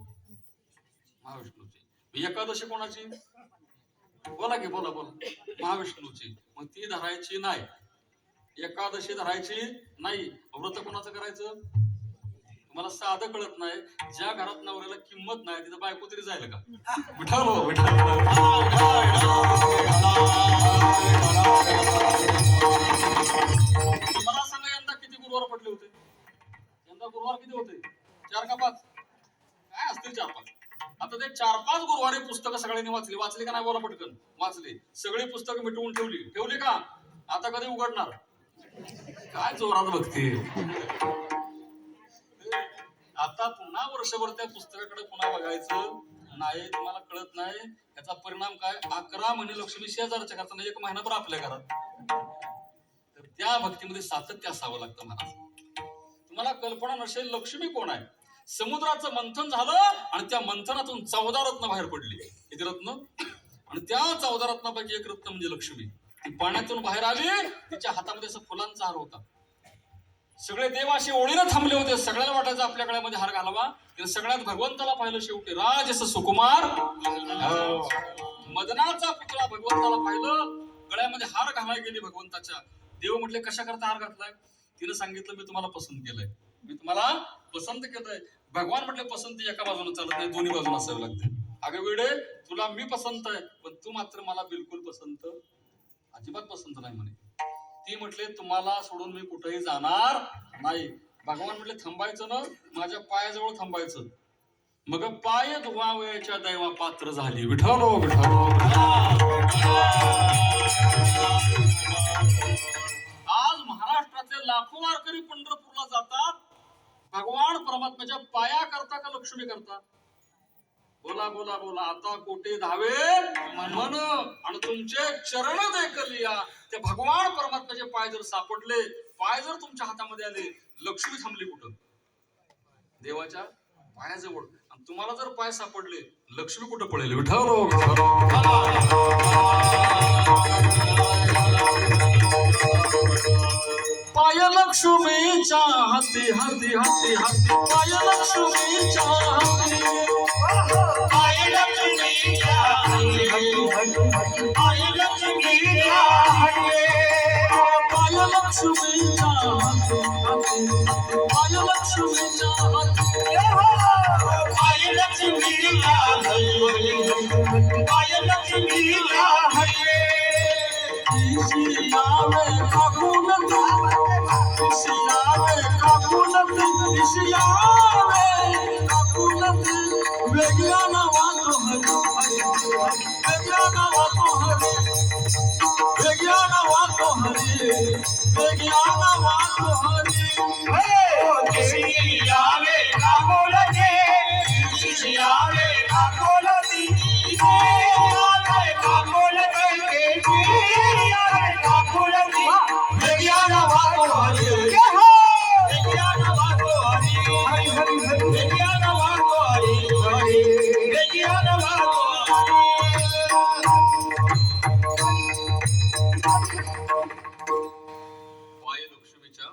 महाविष्णूची. एकादशी कोणाची? बोला की, बोला. महाविष्णूची. मग ती धरायची नाही. एकादशी धरायची नाही. व्रत कोणाचं करायचं? तुम्हाला साधं कळत नाही. ज्या घरात नवऱ्याला किंमत नाही तिथं बायको तरी जाईल का? विठ्ठल मला सांगा, यंदा किती गुरुवार पडले होते? यंदा गुरुवार किती होते? 4 का 5? काय असतील 4-5. आता ते 4-5 गुरुवारी पुस्तकं सगळ्यांनी वाचली का नाही? बोला पटकन. वाचली. सगळी पुस्तकं मिटवून ठेवली का? आता कधी उघडणार? काय जोरात बघते. आता पुन्हा वर्षभर त्या पुस्तकाकडे पुन्हा बघायचं नाही. तुम्हाला कळत नाही याचा परिणाम काय? 11 महिने लक्ष्मी शेजारच्या करताना 1 महिनाभर आपल्या घरात. तर त्या भक्तीमध्ये सातत्य असावं लागतं महाराज. तुम्हाला कल्पना नसेल लक्ष्मी कोण आहे? समुद्राचं मंथन झालं आणि त्या मंथनातून 14 रत्न बाहेर पडली. किती रत्न? आणि त्या 14 रत्नापैकी एक रत्न म्हणजे लक्ष्मी. ती पाण्यातून बाहेर आली. तिच्या हातामध्ये असं फुलांचा हार होता. सगळे देव असे ओळीनं थांबले होते. सगळ्याला वाटायचं आपल्या गळ्यामध्ये हार घालावा. सगळ्यात भगवंताला पाहिलं शेवटी. राजस सुकुमार मदनाचा पुतळा भगवंताला पाहिलं. गळ्यामध्ये हार घालायला गेली भगवंताच्या. देव म्हटले कशा करता हार घातलाय? तिने सांगितलं मी तुम्हाला पसंत केलंय. मी तुम्हाला पसंत केलंय. भगवान म्हटले पसंती एका बाजूने चालत नाही, दोन्ही बाजूने असावे लागते. अगं वेडे, तुला मी पसंत आहे पण तू मात्र मला बिलकुल पसंत अजिबात पसंत नाही म्हणे. ती म्हटले तुम्हाला सोडून मी कुठेही जाणार नाही. भगवान म्हटले थांबायचं ना, माझ्या पायाजवळ थांबायचं. मग पाय धुवावयाच्या दैवा पात्र झाली. विठ्ठल आज महाराष्ट्रातले लाखो वारकरी पंढरपूरला जातात. भगवान परमात्म्याच्या पाया करता का लक्ष्मी करता? बोला बोला बोला. आता कोटे धावे मन आणि तुमचे चरण देखलिया. ते भगवान परमात्म्याचे पाय जर सापडले, पाय जर तुमच्या हातामध्ये आले, लक्ष्मी थांबली कुठं? देवाच्या पायाजवळ. आणि तुम्हाला जर पाय सापडले, लक्ष्मी कुठं पडेल? विठ्ठल पाय लक्ष्मीच्या हाती हाती हाती हाती. पाय लक्ष्मीच्या हाती. पाय लक्ष्मीच्या हाती हाती. पाय लक्ष्मीच्या हाती. पाय लक्ष्मीच्या हाती हाती. पाय लक्ष्मीच्या हाती. पाय लक्ष्मीच्या हाती. पाय लक्ष्मीच्या हाती. यावे काकून दिशियावे काकुलती दिशियावे काकुलती वेगळ्या नावातो हरी वेगळ्या नावातो हरी वेगळ्या नावातो हरी वेगळ्या नावातो हरी दिशियावे काकुलती दिशियावे काकुलती दिशियावे काकुलती दिशियावे काकुलती वेगळ्या नावातो हरी वेगळ्या नावातो हरी वेगळ्या नावातो हरी वेगळ्या नावातो पाय लक्ष्मीच्या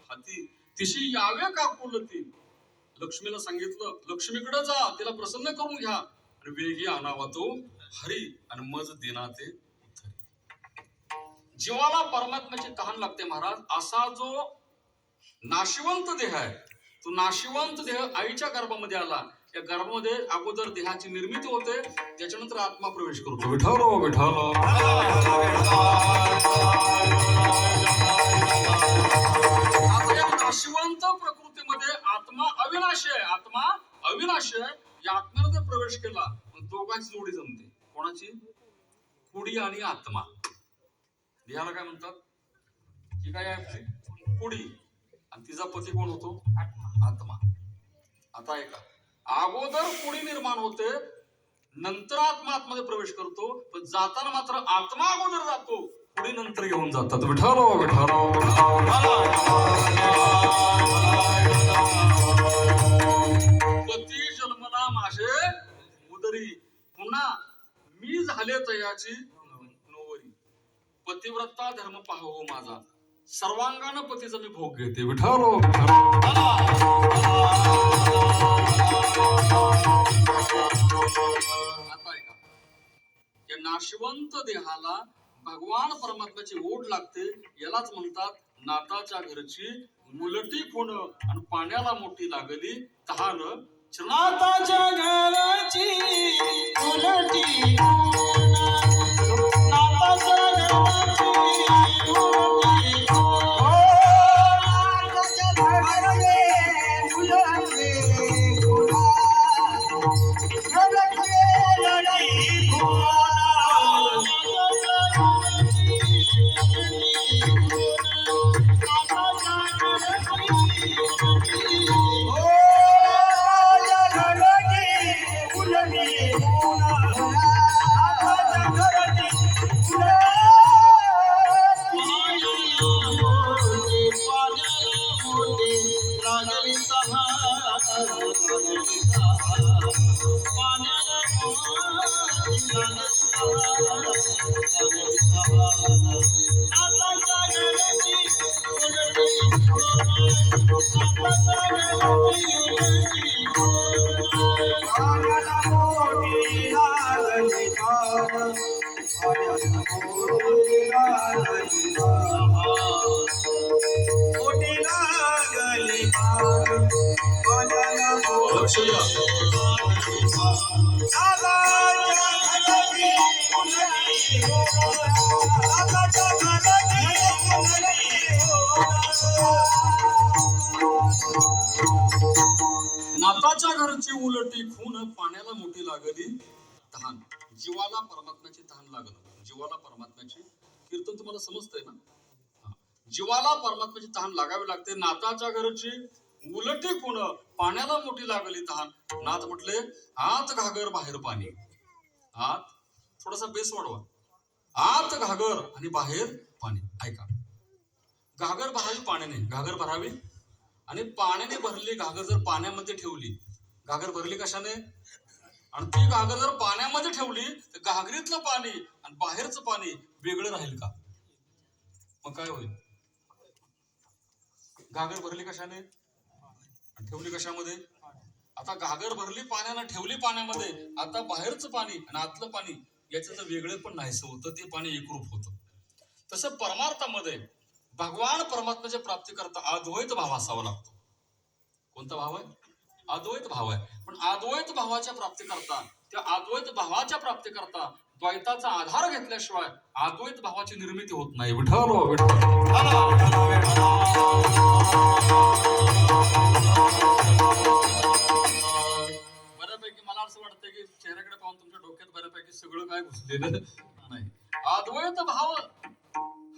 हाती तिशी यावे काकुलती लक्ष्मीला सांगितलं लक्ष्मीकडे जा तिला प्रसन्न करून घ्या आणि वेगी आणावा तो हरी आणि मज देना ते उद्धरी. जीवाला परमात्म्याची तहान लागते महाराज. असा जो नाशिवंत देह आहे तो नाशिवंत देह आईच्या गर्भामध्ये आला. या गर्भामध्ये अगोदर देहाची निर्मिती होते त्याच्यानंतर आत्मा प्रवेश करतो. विठ्ठल विठ्ठल आता या नाशिवंत प्रकृतीमध्ये आत्मा अविनाशी आहे. आत्मा अविनाशी आहे. या आत्म्याने जर प्रवेश केला दोघांची जोडी जमते. कोणाची? कुडी आणि आत्मा. देहाला काय म्हणतात? ही काय आहे? कुडी. आणि तिचा पती कोण होतो? आत्मा. आता ऐका अगोदर कुडी निर्माण होते नंतर आत्मा आतमध्ये प्रवेश करतो. पण जाताना मात्र आत्मा अगोदर जातो कुडी नंतर घेऊन जातात. विठ्ठल विठ्ठल पती जन्मला माझे उदरी पुन्हा मी झाले तयाची नोवरी. पतिव्रता धर्म पाहो माझा सर्वांगानं पतीचा मी भोग घेते. विठ्ठल आता ऐका या नाशवंत देहाला भगवान परमात्म्याची ओढ लागते. यालाच म्हणतात नाताच्या घरची मुलटी खूण आणि पाण्याला मोठी लागली तहान. नाताच्या घराची उलटी नाताच्या घराची उलटी नाताच्या घराची उलटी नाताच्या घरची उलटी खून पाण्याला मोठी लागली तहान. जीवाला परमात्म्याची तहान लागलं. जीवाला परमात्म्याची कीर्तन तुम्हाला समजतंय ना? जीवाला परमात्म्याची तहान लागावी लागते. नाताच्या घरची उलटी खून पाण्याला मोठी लागली तहान. नाथ म्हटले आत घागर बाहेर पाणी. आत थोडासा बेस वाढवा. आत घागर आणि बाहेर पाणी. ऐका घागर भरावी पाण्याने. घागर भरावी आणि पाण्याने भरली घागर जर पाण्यामध्ये ठेवली. घागर भरली कशाने? आणि ती घागर जर पाण्यामध्ये ठेवली तर घागरीतलं पाणी आणि बाहेरचं पाणी वेगळं राहील का? मग काय होईल? घागर भरली कशाने आणि ठेवली कशामध्ये? आता घागर भरली पाण्यानं ठेवली पाण्यामध्ये. आता बाहेरचं पाणी आणि आतलं पाणी याचं वेगळे पण नाहीसं होतं. ते पाणी एकरूप होतं. तसं परमार्थामध्ये भगवान परमात्म्याच्या प्राप्ती करता अद्वैत भाव असावा लागतो. कोणता भाव आहे? अद्वैत भाव आहे. पण अद्वैत भावाच्या प्राप्ती करता त्या अद्वैत भावाच्या प्राप्तीकरता द्वैताचा आधार घेतल्याशिवाय अद्वैत भावाची निर्मिती होत नाही. विठ्ठल बऱ्यापैकी मला असं वाटतं की चेहऱ्याकडे पाहून तुमच्या डोक्यात बऱ्यापैकी सगळं काय घुसलेलं नाही. अद्वैत भाव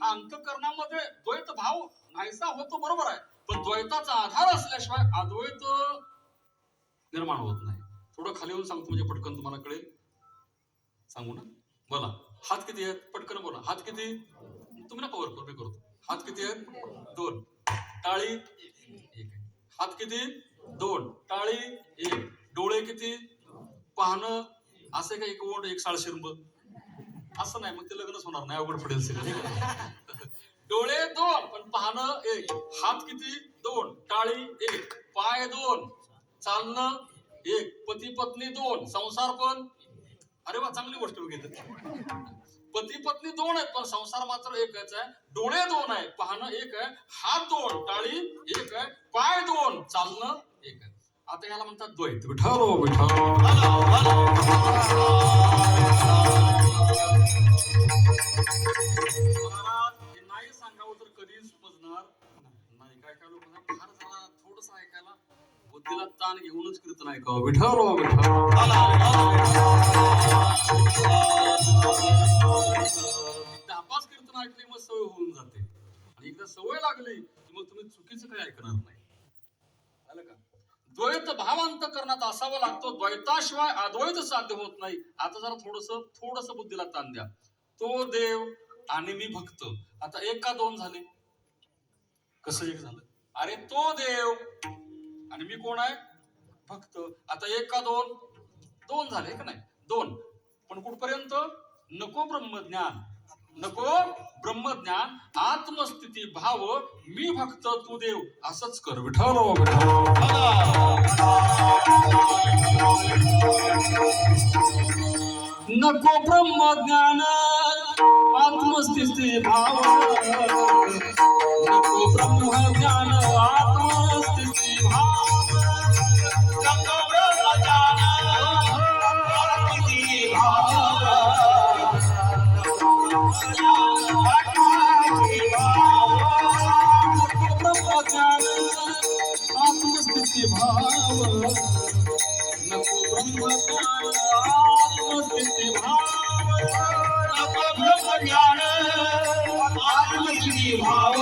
हा अंतःकरणामध्ये द्वैत भाव नाहीसा होतो, बरोबर आहे, पण द्वैताचा आधार असल्याशिवाय अद्वैत निर्माण होत नाही. थोडं खाली येऊन सांगतो म्हणजे पटकन तुम्हाला कळेल. सांगू ना? बोला. हात किती आहेत? पटकन बोला. हात किती? तुम्ही नका वर करू, मी करतो. हात किती आहेत? 2. टाळी 1. हात किती? 2. टाळी 1. डोळे किती? पाहणं असे का एक ओढ एक साळशिरंब असं नाही, मग ते लग्नच होणार नाही, अवघड पडेल सगळं. डोळे 2 पण पाहणं 1. हात किती? 2. टाळी 1. पाय 2. चालणं 1. पती पत्नी 2. संसार पण, अरे वा, चांगली गोष्ट बघितली. पती पत्नी 2 आहेत पण संसार मात्र एकच आहे. डोळे 2 आहे, पाहणं 1 आहे, हात 2, टाळी 1 आहे, पाय 2, चालणं 1 आहे. आता याला म्हणतात द्वैत. विठ्ठल विठ्ठल. हे नाही सांगावं तर कधीच समजणार नाही. काय काय लोक फार जरा थोडस ऐकायला बुद्धीला ताण घेऊनच कीर्तन ऐकावं. विठ्ठल पाच कीर्तन ऐकली मग सवय होऊन जाते, आणि एकदा सवय लागली की मग तुम्ही चुकीचं काही ऐकणार नाही. आलं का? द्वैत भाव अंतःकरणात असावा लागतो, द्वैताशिवाय अद्वैत साध्य होत नाही. आता जरा थोडस बुद्धीला ताण द्या. तो देव आणि मी भक्त, आता 1 का 2 झाले? कसं 1 झालं? अरे तो देव आणि मी कोण आहे? भक्त. आता 1 का 2? 2 झाले का नाही? 2. पण कुठपर्यंत? नको ब्रह्मज्ञान, नको ब्रह्मज्ञान, आत्मस्थिती भाव, मी भक्त तू देव, असंच कर. विठ्ठल नको ब्रह्मज्ञान, आत्मस्थिती भाव, नको ब्रह्मज्ञान, आत्मस्थिती भाव, नको ब्रह्मज्ञान आत्मस्थिती भाव, आत्मस्थिती भाव, नको ब्रह्मज्ञान, आत्मस्थिती भाव, नको ब्रह्मज्ञान आत्मस्थिती भाव,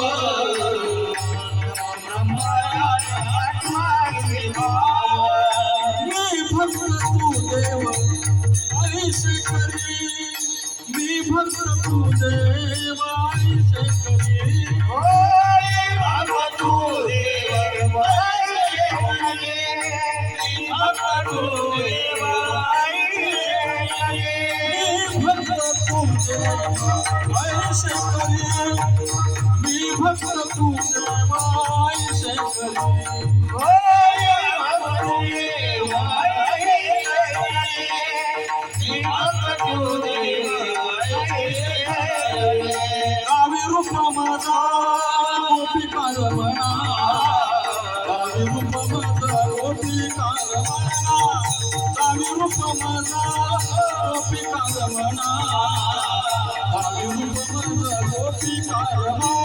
ब्रह्मज्ञान आत्मस्थिती भाव. मी भक्त तू देव ऐसे करी, मी भक्त तू देव ऐसे करी, तू देव ऐसे करी, मी भक्त तू देव ऐसे गावी रूप माझा गोपिका रमणा, गावी रूप माझा गोपिका रमणा, गावी रूप माझा गोपिका रमणा, गावी रूप माझा गोपिका रमणा,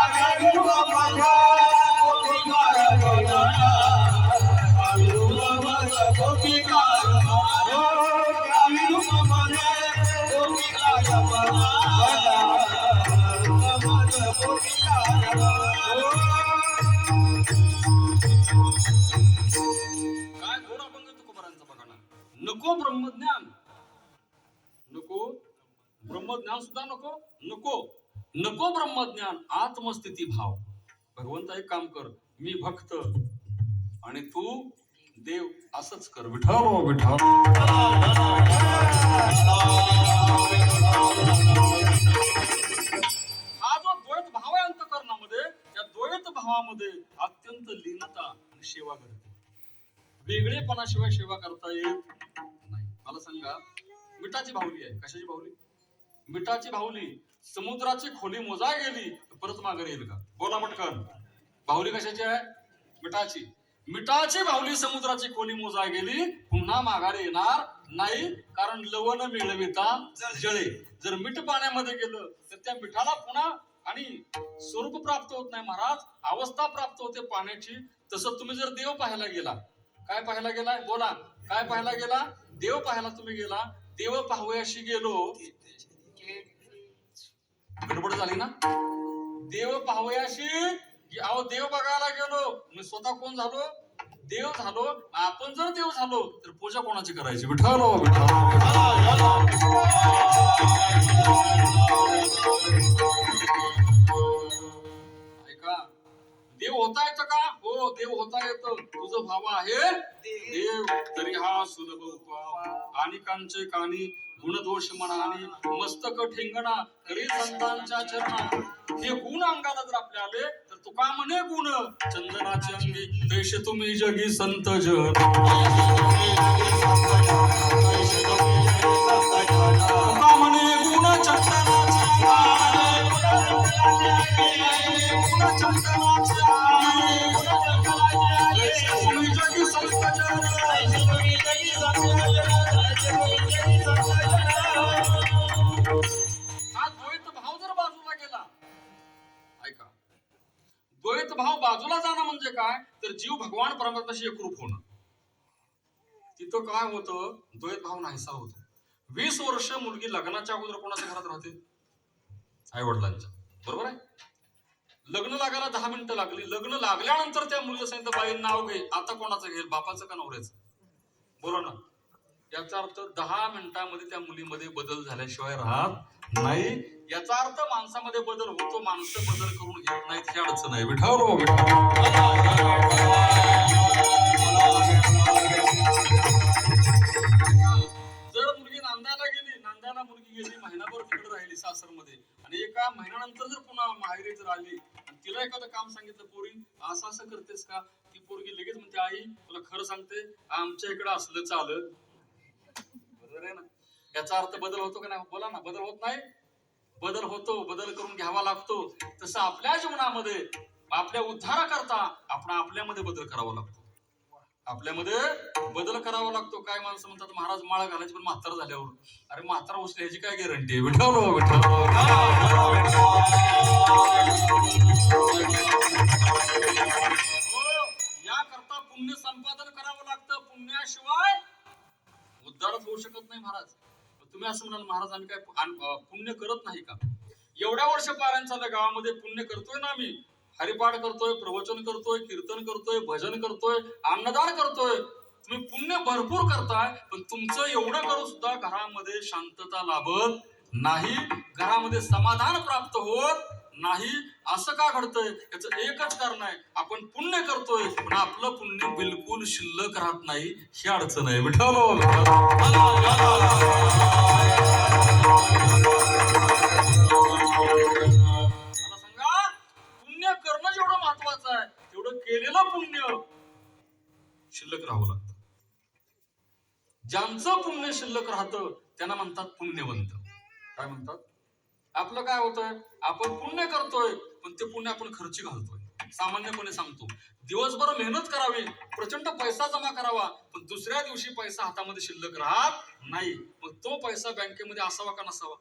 गावी रूप माझा गोपिका रमणा, गावी रूप माझा गोपिका रमणा, गावी रूप माझा गोपिका रमणा, काय घोर अभंग तुकोबारांचा बघा ना. नको ब्रह्मज्ञान, नको ब्रह्मज्ञान सुद्धा नको, नको नको ब्रह्मज्ञान, आत्मस्थिती भाव. भगवंत एक काम कर, मी भक्त आणि तू देव, असंच कर. विठ्ठल विठ्ठल. हा जो द्वैत भाव आहे अंतःकरणामध्ये, त्या द्वैत भावामध्ये अत्यंत लीनता आणि सेवा करते. वेगळेपणाशिवाय सेवा करता येत नाही. मला सांगा, मिठाची बाहुली आहे. कशाची बाहुली? मिठाची बाहुली. समुद्राची खोली मोजाय गेली तर परत मागे येईल का? बोला पटकन. बाहुली कशाची आहे? मिठाची. मिठाची बाहुली समुद्राची खोली मोजा गेली, पुन्हा माघारी येणार नाही, कारण लवण मिळविता जळे. जर मीठ पाण्यामध्ये गेलं तर त्या मिठाला पुन्हा आणि स्वरूप प्राप्त होत नाही महाराज, अवस्था प्राप्त होते पाण्याची. तसं तुम्ही जर देव पाहायला गेला, काय पाहायला गेला बोला, काय पाहायला गेला? देव पाहायला तुम्ही गेला. देव पाहूयाशी गेलो, गडबड झाली ना. देव पाहूयाशी अहो देव बघायला गेलो, मी स्वतः कोण झालो? देव झालो. आपण जर देव झालो तर पूजा कोणाची करायची? विठ्ठल ऐका, देव होता येतं का? हो, देव होता येतं. तुझं भाव आहे देव, तरी हा सुलभ उपाय. आणि कांचे कानी गुणदोष मनानी, मस्तक ठेंगणा तरी संतांच्या चरणा. हे गुण अंगाला जर आपले आले तर तुका म्हणे गुण चंदनाचे अंगी, तैसे तुम्ही जगी संत जन. तुका म्हणे गुण चंदनाचे तुम्ही जगी संत जन. हा द्वैत भाव जर बाजूला गेला, ऐका, द्वैत भाव बाजूला जाणं म्हणजे काय? तर जीव भगवान परमात्म्याशी एकरूप होणं. तिथं काय होतं? द्वैत भाव नाहीसा होतो. 20 वर्ष मुलगी लग्नाच्या अगोदर कोणाच्या घरात राहते? आई वडिलांच्या, बरोबर आहे. लग्न लागायला 10 मिनिटं लागली. लग्न लागल्यानंतर त्या मुलीला सांगितलं बाई नाव घे, आता कोणाचं घेईल, बापाचं का नवऱ्याचं? बोला ना. याचा अर्थ 10 मिनिटांमध्ये त्या मुलीमध्ये बदल झाल्याशिवाय राहत नाही. याचा अर्थ माणसामध्ये बदल होतो, माणसं बदल करून घेत नाहीत, ही अडचण आहे. विठालो जर मुलगी नांदायला गेली, नांदायला मुलगी गेली, महिनाभर तिकडे राहिली सासरमध्ये, आणि एका महिन्यानंतर जर पुन्हा माहेरी जर आली आणि तिला एखादं काम सांगितलं, पोरी असं असं करतेस का? ती पोरगी लगेच म्हणते आई तुला खरं सांगते, आमच्या इकडे असलं चालत. बरोबर आहे ना. याचा अर्थ बदल होतो का नाही? बोला ना. बदल होत नाही? बदल होतो, बदल करून घ्यावा लागतो. तसं आपल्या जीवनामध्ये आपल्या उद्धाराकरता आपण आपल्यामध्ये बदल करावा लागतो. आपल्यामध्ये बदल करावा लागतो. काय माणसं म्हणतात महाराज माळा घालायची पण म्हातार झाल्यावर. अरे म्हातारा उचले ह्याची काय गॅरंटी आहे? विठ्ठल याकरता पुण्य संपादन करावं लागतं. पुण्याशिवाय उद्धारच होऊ शकत नाही महाराज. तुम्ही असं म्हणाल महाराज आम्ही काय पुण्य करत नाही का? एवढ्या वर्ष पारायण चाललं गावामध्ये, पुण्य करतोय ना आम्ही. हरिपाठ करतोय, प्रवचन करतोय, कीर्तन करतोय, भजन करतोय, अन्नदान करतोय. तुम्ही पुण्य भरपूर करताय, पण तुमचं एवढं करून सुद्धा घरामध्ये शांतता लाभत नाही, घरामध्ये समाधान प्राप्त होत नाही. असं का घडतंय? याचं एकच कारण आहे, आपण पुण्य करतोय पण आपलं पुण्य बिलकुल शिल्लक राहत नाही, ही अडचण आहे. विठ्ठल मला सांगा, पुण्य करणं जेवढं महत्वाचं आहे तेवढं केलेलं पुण्य शिल्लक राहावं लागतं. ज्यांचं पुण्य शिल्लक राहतं त्यांना म्हणतात पुण्यवंत. काय म्हणतात? आपलं काय होतंय? आपण पुण्य करतोय पण ते पुण्य आपण खर्ची घालतोय. सामान्यपणे सांगतो, दिवसभर मेहनत करावी, प्रचंड पैसा जमा करावा, पण दुसऱ्या दिवशी पैसा हातामध्ये शिल्लक राहत नाही. मग तो पैसा बँकेमध्ये असावा का नसावा?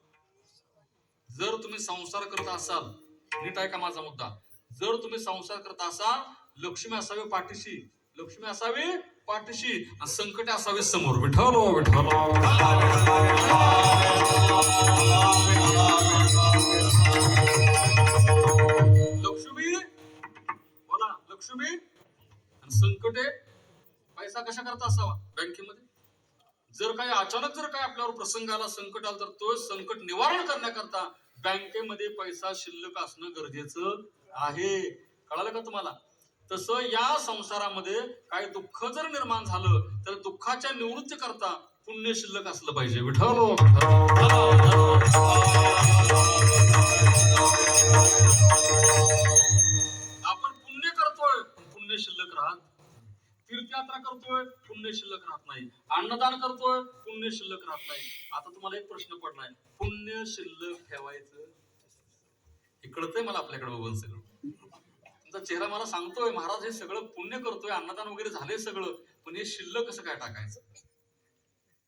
जर तुम्ही संसार करत असाल, नीट ऐका माझा मुद्दा, जर तुम्ही संसार करत असाल, लक्ष्मी असावी पाठीशी, लक्ष्मी असावी पाठीशी, संकटे असावे समोर. विठ्ठल विठ्ठल लक्ष्मी, बोला लक्ष्मी आणि संकटे. पैसा कशा करता असावा? बँकेमध्ये. जर काही अचानक जर काही आपल्यावर प्रसंग आला, संकट आला, तर तो संकट निवारण करण्याकरता बँकेमध्ये पैसा शिल्लक असणं गरजेचं आहे. कळालं का तुम्हाला? तसं या संसारामध्ये काही दुःख जर निर्माण झालं तर दुःखाच्या निवृत्ती करता पुण्य शिल्लक असलं पाहिजे. विठ्ठल आपण पुण्य करतोय पुण्य शिल्लक राहत, तीर्थयात्रा करतोय पुण्य शिल्लक राहत नाही, अन्नदान करतोय पुण्य शिल्लक राहत नाही. आता तुम्हाला एक प्रश्न पडलाय, पुण्य शिल्लक ठेवायचं हे कळतंय मला आपल्याकडे बघून सगळं. तुमचा चेहरा मला सांगतोय महाराज हे सगळं पुण्य करतोय, अन्नदान वगैरे झालंय सगळं, पण हे शिल्लक कसं काय टाकायचं?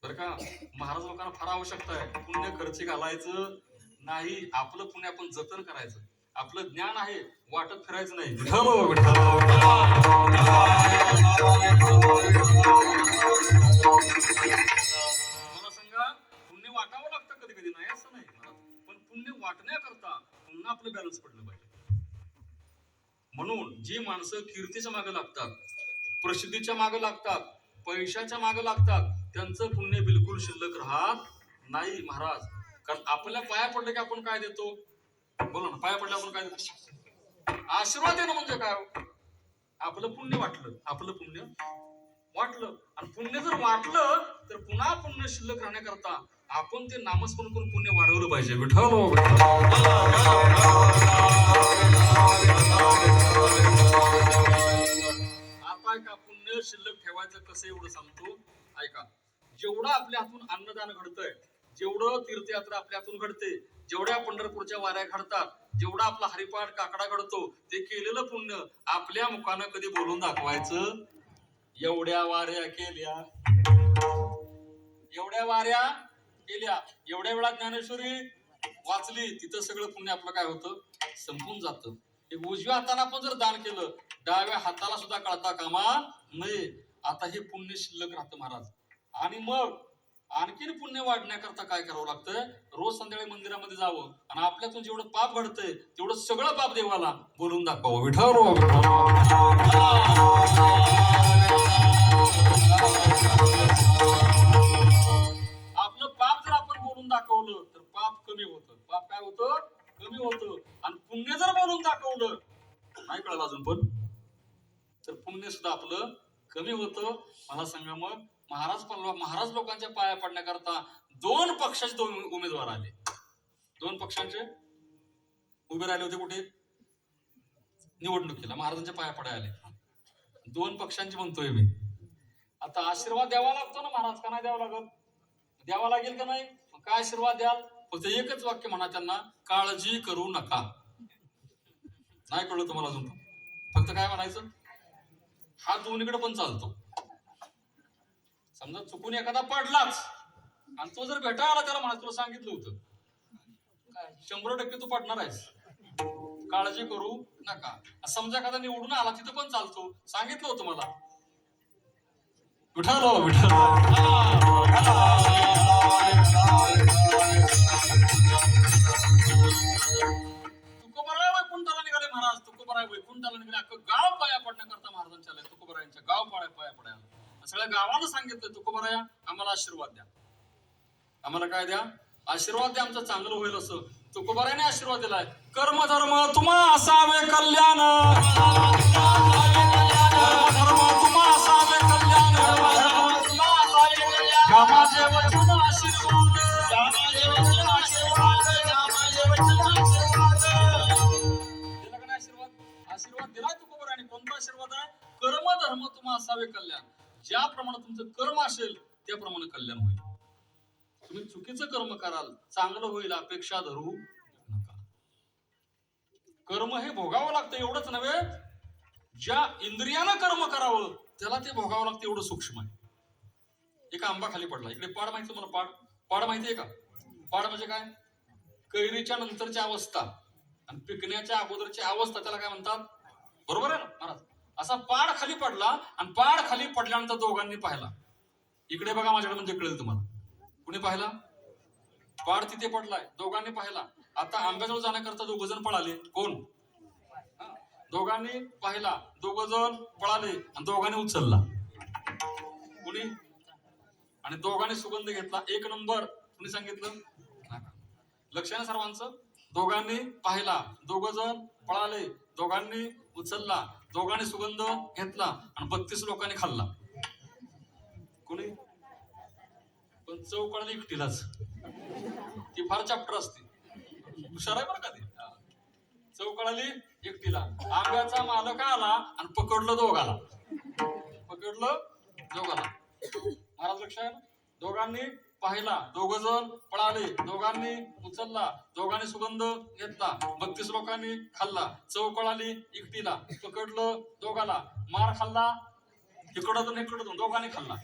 बरं का, महाराज लोकांना फार आवश्यकता आहे. पुण्य खर्ची घालायचं नाही, आपलं पुण्य आपण जतन करायचं. आपलं ज्ञान आहे, वाटत फिरायचं नाही. विठ्ठल विठ्ठल. मला सांगा, पुण्य वाटावं लागतं कधी कधी, नाही असं नाही महाराज, पण पुण्य वाटण्याकरता पुन्हा आपलं बॅलन्स पडलं पाहिजे. म्हणून जी माणसं कीर्तीच्या मागे लागतात, प्रसिद्धीच्या मागे लागतात, पैशाच्या मागे लागतात, त्यांचं पुण्य बिलकुल शिल्लक राहत नाही महाराज. कारण आपल्या पाया पडलं की आपण काय देतो? बोला ना, पाया पडलं आपण काय देतो? आशीर्वाद देणं म्हणजे काय? आपलं पुण्य वाटलं, आपलं पुण्य वाटलं, आणि पुण्य जर वाटलं तर पुन्हा पुण्य शिल्लक राहण्याकरता आपण ते नामस्मरण करून पुण्य वाढवलं पाहिजे. विठ्ठल आता ऐका, पुण्य शिल्लक ठेवायचं कसं एवढं सांगतो. ऐका, जेवढं आपल्या हातून अन्नदान घडतंय, जेवढं तीर्थयात्रा आपल्या हातून घडते, जेवढ्या पंढरपूरच्या वाऱ्या घडतात, जेवढा आपला हरिपाठ काकडा घडतो, ते केलेलं पुण्य आपल्या मुखानं कधी बोलून दाखवायचं. एवढ्या वाऱ्या केल्या, एवढ्या वाऱ्या केल्या, एवढ्या वेळा ज्ञानेश्वरी वाचली, तिथं सगळं पुण्य आपलं काय होतं? संपून जातं. एक उजव्या हाताला आपण जर दान केलं, डाव्या हाताला सुद्धा कळता कामा नये. आता हे पुण्य शिल्लक राहतं महाराज. आणि मग आणखीन पुण्य वाढण्याकरता काय करावं लागतं? रोज संध्याकाळी मंदिरामध्ये जावं आणि आपल्यातून जेवढं पाप घडतंय तेवढं सगळं पाप देवाला बोलून दाखवावं. विठ्ठल आपलं पाप जर आपण बोलून दाखवलं तर पाप कमी होतं. पाप काय होतं? कमी होतं. आणि पुण्य जर बोलून दाखवलं, नाही कळलं अजून पण, तर पुण्य सुद्धा आपलं कमी होतं. मला सांगा, मग महाराज लोकांच्या पाया पडण्याकरता दोन पक्षाचे दोन उमेदवार आले. दोन पक्षांचे उभे राहिले होते कुठे? निवडणुकीला महाराजांच्या पाया पडायला आले. दोन पक्षांची म्हणतोय मी. आता आशीर्वाद द्यावा लागतो ना महाराज, का नाही द्यावा लागत? द्यावा लागेल का नाही? काय आशीर्वाद द्याल? फक्त एकच वाक्य म्हणा त्यांना, काळजी करू नका. नाही कळलं तुम्हाला अजून? फक्त काय म्हणायचं? हा दोन्हीकडे पण चालतो. समजा चुकून एखादा पडलाच आणि तो जर भेटा आला, त्याला म्हणा तुला सांगितलं होतं 100% तू पडणार आहेस, काळजी करू नका. समजा एखादा निवडून आला, तिथं पण चालतो, सांगितलं होतं मला. विठ्ठल विठ्ठल. तुकोबाराय वैकुंठाला निघाले महाराज. तुकोबाराय वैकुंठाला निघाले, अख्खं गाव पाया पडण्याकरता महाराजांच्या आले. तुकोबारायांच्या गाव पाया पडायला सगळ्या गावानं सांगितलं, तुकोबाराया आम्हाला आशीर्वाद द्या, आम्हाला काय द्या? आशीर्वाद द्या, आमचं चांगलं होईल असं. तुकोबारायाने आशीर्वाद दिलाय. कर्म धर्म तुम्हा असावे कल्याण, कर्म तुम्हा असावे कल्याण, कामाचे वचन आशीर्वाद, कामाचे वचन आशीर्वाद, कामाचे वचन आशीर्वाद. दिला का नाही आशीर्वाद? आशीर्वाद दिलाय तुकोबारायाने. कोणता आशीर्वाद आहे? कर्म धर्म तुम्हा असावे कल्याण. ज्याप्रमाणे तुमचं कर्म असेल त्याप्रमाणे कल्याण होईल. तुम्ही चुकीचं कर्म कराल, चांगलं होईल अपेक्षा धरू नका. कर्म हे भोगावं लागतं, एवढंच नव्हे, ज्या इंद्रियानं कर्म करावं त्याला ते भोगावं लागतं, एवढं सूक्ष्म आहे. एक आंबा खाली पडला, इकडे पाड माहिती तुम्हाला? पाड, पाड माहितीये का? पाड म्हणजे काय? कैरीच्या नंतरची अवस्था आणि पिकण्याच्या अगोदरची अवस्था, त्याला काय म्हणतात? बरोबर आहे ना महाराज? असा पाड खाली पडला आणि पाड खाली पडल्यानंतर दोघांनी पाहिला. इकडे बघा माझ्याकडे, म्हणजे कळेल तुम्हाला. कुणी पाहिला? पाड तिथे पडलाय, दोघांनी पाहिला. आता आंब्याजवळ जाण्याकरता दोघ जण पळाले. कोण? दोघांनी पाहिला, दोघ जण पळाले आणि दोघांनी उचलला. कुणी? आणि दोघांनी सुगंध घेतला, एक नंबर. कुणी सांगितलं? लक्ष आहे सर्वांचं? दोघांनी पाहिला, दोघ जण पळाले, दोघांनी उचलला, दोघांनी सुगंध घेतला आणि 32 लोकांनी खाल्ला. कोणी? पण चव कळली एकटीलाच. ती फार चॅप्टर असते, हुशार आहे बरं का ती. चव कळली एकटीला. आंब्याचा मालक आला आणि पकडलं दोघाला, पकडलं दोघाला. महाराज लक्ष आहे ना? दोघांनी पाहिला, दोघ जण पळाले, दोघांनी उचलला, दोघांनी सुगंध घेतला, 32 लोकांनी खाल्ला, चव कळाली एकटीला, पकडलं दोघाला, मार खाल्ला इकडं इकडं, दोघांनी खाल्ला,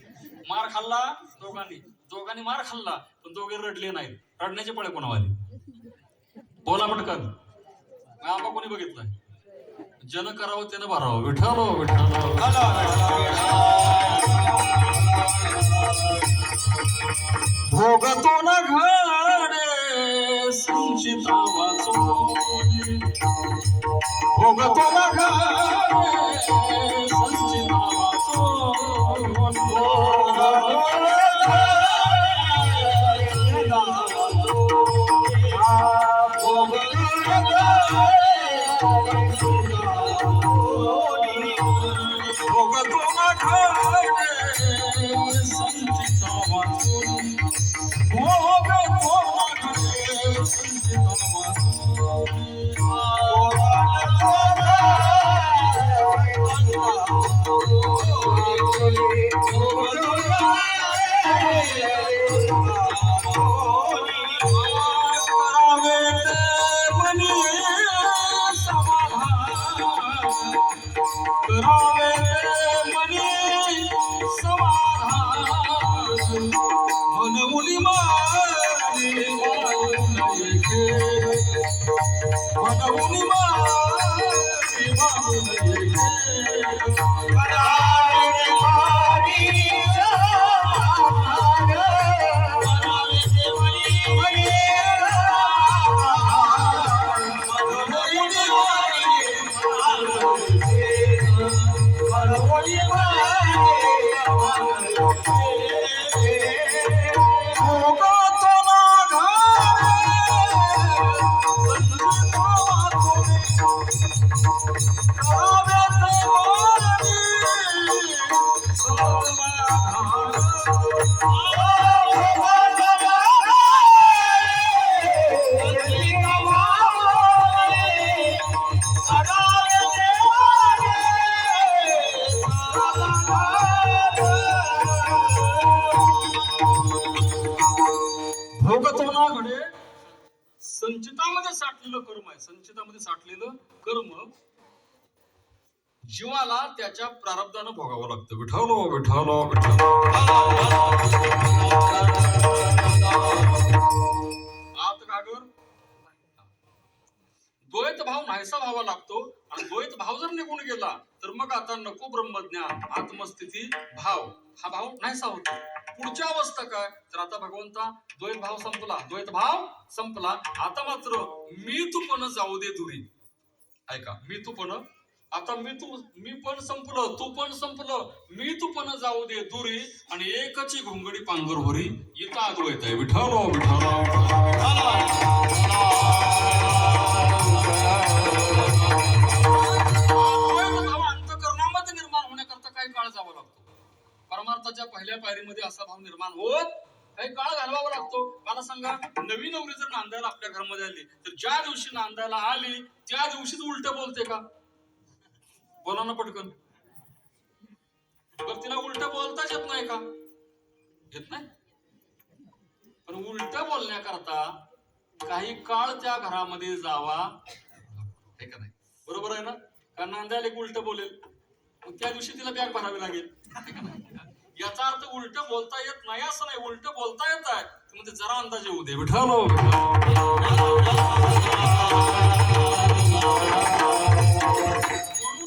मार खाल्ला दोघांनी मार खाल्ला, पण दोघे रडले नाहीत. रडण्याचे पळे कोणावाली? बोला पटकन. आंबा कोणी बघितलाय? जन करावं त्यानं भरावं. विठ्ठल भोगतो ना घडे संचिता वाचून, भोगतो ना घडे संचिता वाचून, भोगतो ना घडे संचिता वाचून, भोगतो ना घडे संचिता वाचून. संचितामध्ये साठलेलं कर्म आहे. संचितामध्ये साठलेलं कर्म जीवाला त्याच्या प्रारब्धानं भोगावं लागतं. विठ्ठल विठ्ठल विठ्ठल. आत गागर द्वैत भाव नाहीसा व्हावा लागतो, आणि द्वैत भाव जर निघून गेला तर मग आता नको ब्रह्मज्ञान, आत्मस्थिती भाव, हा भाव नाहीसा होतो. पुढची अवस्था काय? तर आता भगवंता द्वैत भाव संपला, द्वैत भाव संपला, आता मात्र मी तू पण जाऊ दे दुरी. ऐका, मी तू पण, आता मी पण संपलं, तू पण संपलं, मी तू पण जाऊ दे दुरी, आणि एकची घोंगडी पांघर होरी, इथं अद्वैत आहे. विठ्ठल अंतःकरणामध्ये निर्माण होण्याकरता काही काळ जावा लागतो. परमार्थाच्या पहिल्या पायरीमध्ये असा भाव निर्माण होत काही काळ घालवावा लागतो. मला सांगा, नवीन नवरी जर नांदायला आपल्या घरामध्ये आली तर ज्या दिवशी नांदायला आली त्या दिवशीच उलट बोलते का? बोला ना पटकन. तर तिला उलट बोलताच येत नाही का? येत नाही. पण उलट बोलण्याकरता काही काळ त्या घरामध्ये जावा आहे का नाही? बरोबर आहे ना? कारण नांदायला एक उलट बोलेल, मग त्या दिवशी तिला बॅग भरावी लागेल. याचा अर्थ उलट बोलता येत नाही असं नाही, उलट बोलता येत आहे, म्हणजे जरा अंदाजे येऊ दे. विठ्ठल म्हणून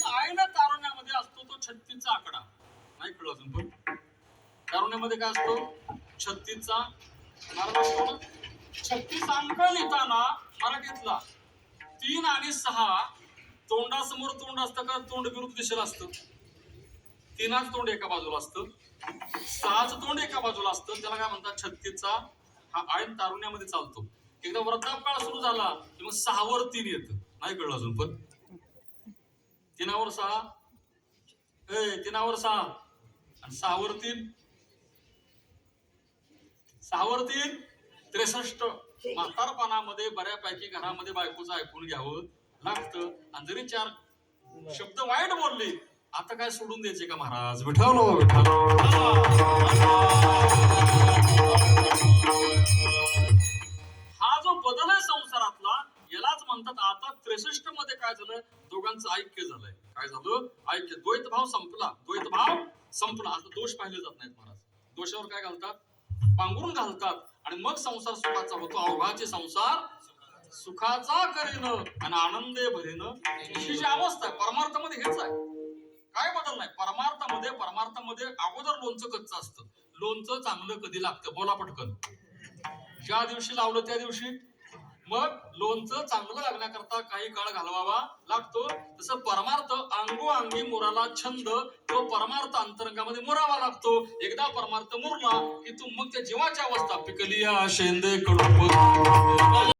आहे ना, तारुण्यामध्ये असतो तो 36चा आकडा. नाही कळलं अजून? पण तारुण्यामध्ये काय असतो? 36चा मार्ग असतो ना. 36 अंक लिहिताना मराठीतला 3 आणि 6 तोंडासमोर तोंड असतं का तोंड विरुद्ध दिशेला असतं? 3च तोंड एका बाजूला असतं, 6च तोंड एका बाजूला असतं. त्याला काय म्हणतात? 36चा हा आयन तारुण्यामध्ये चालतो. एकदा वृद्धापकाळ सुरू झाला की मग 6 वर 3 येतं. नाही कळलं अजून? पण 3 वर 6, 3 वर 6 आणि 6 वर 3, 6 वर 3 63. म्हातारपणामध्ये बऱ्यापैकी घरामध्ये बायकोचं ऐकून घ्यावं लागतं, आणि जरी 4 शब्द वाईट बोलले आता काय सोडून द्यायचे का महाराज? विठ्ठल विठ्ठल. हा जो बदल आहे संसारातला, यालाच म्हणतात. आता 63 मध्ये काय झालं? दोघांचं ऐक्य झालंय. काय झालं? ऐक्य. द्वैत भाव संपला. द्वैत भाव संपला. आता दोष पाहिले जात नाहीत महाराज. दोषावर काय घालतात? पांघरून घालतात. आणि मग संसार सुखाचा होतो. अवघाचे संसार सुखाचा करेन आणि आनंदे भरेन ही जी अवस्था आहे, परमार्थामध्ये हेच आहे. काय बदल नाही परमार्थामध्ये. अगोदर लोणचं कच्चं असतं. लोणचं चांगलं कधी लागतं? बोला पटकन. ज्या दिवशी लावलं त्या दिवशी. मग लोणचं चांगलं लागण्याकरता काही काळ घालवावा लागतो. तसं परमार्थ अंगोअंगी मुराला छंद, तो परमार्थ अंतरंगामध्ये मुरावा लागतो. एकदा परमार्थ मुरला की तू मग त्या जीवाची अवस्था पिकलिया शेंदे कडून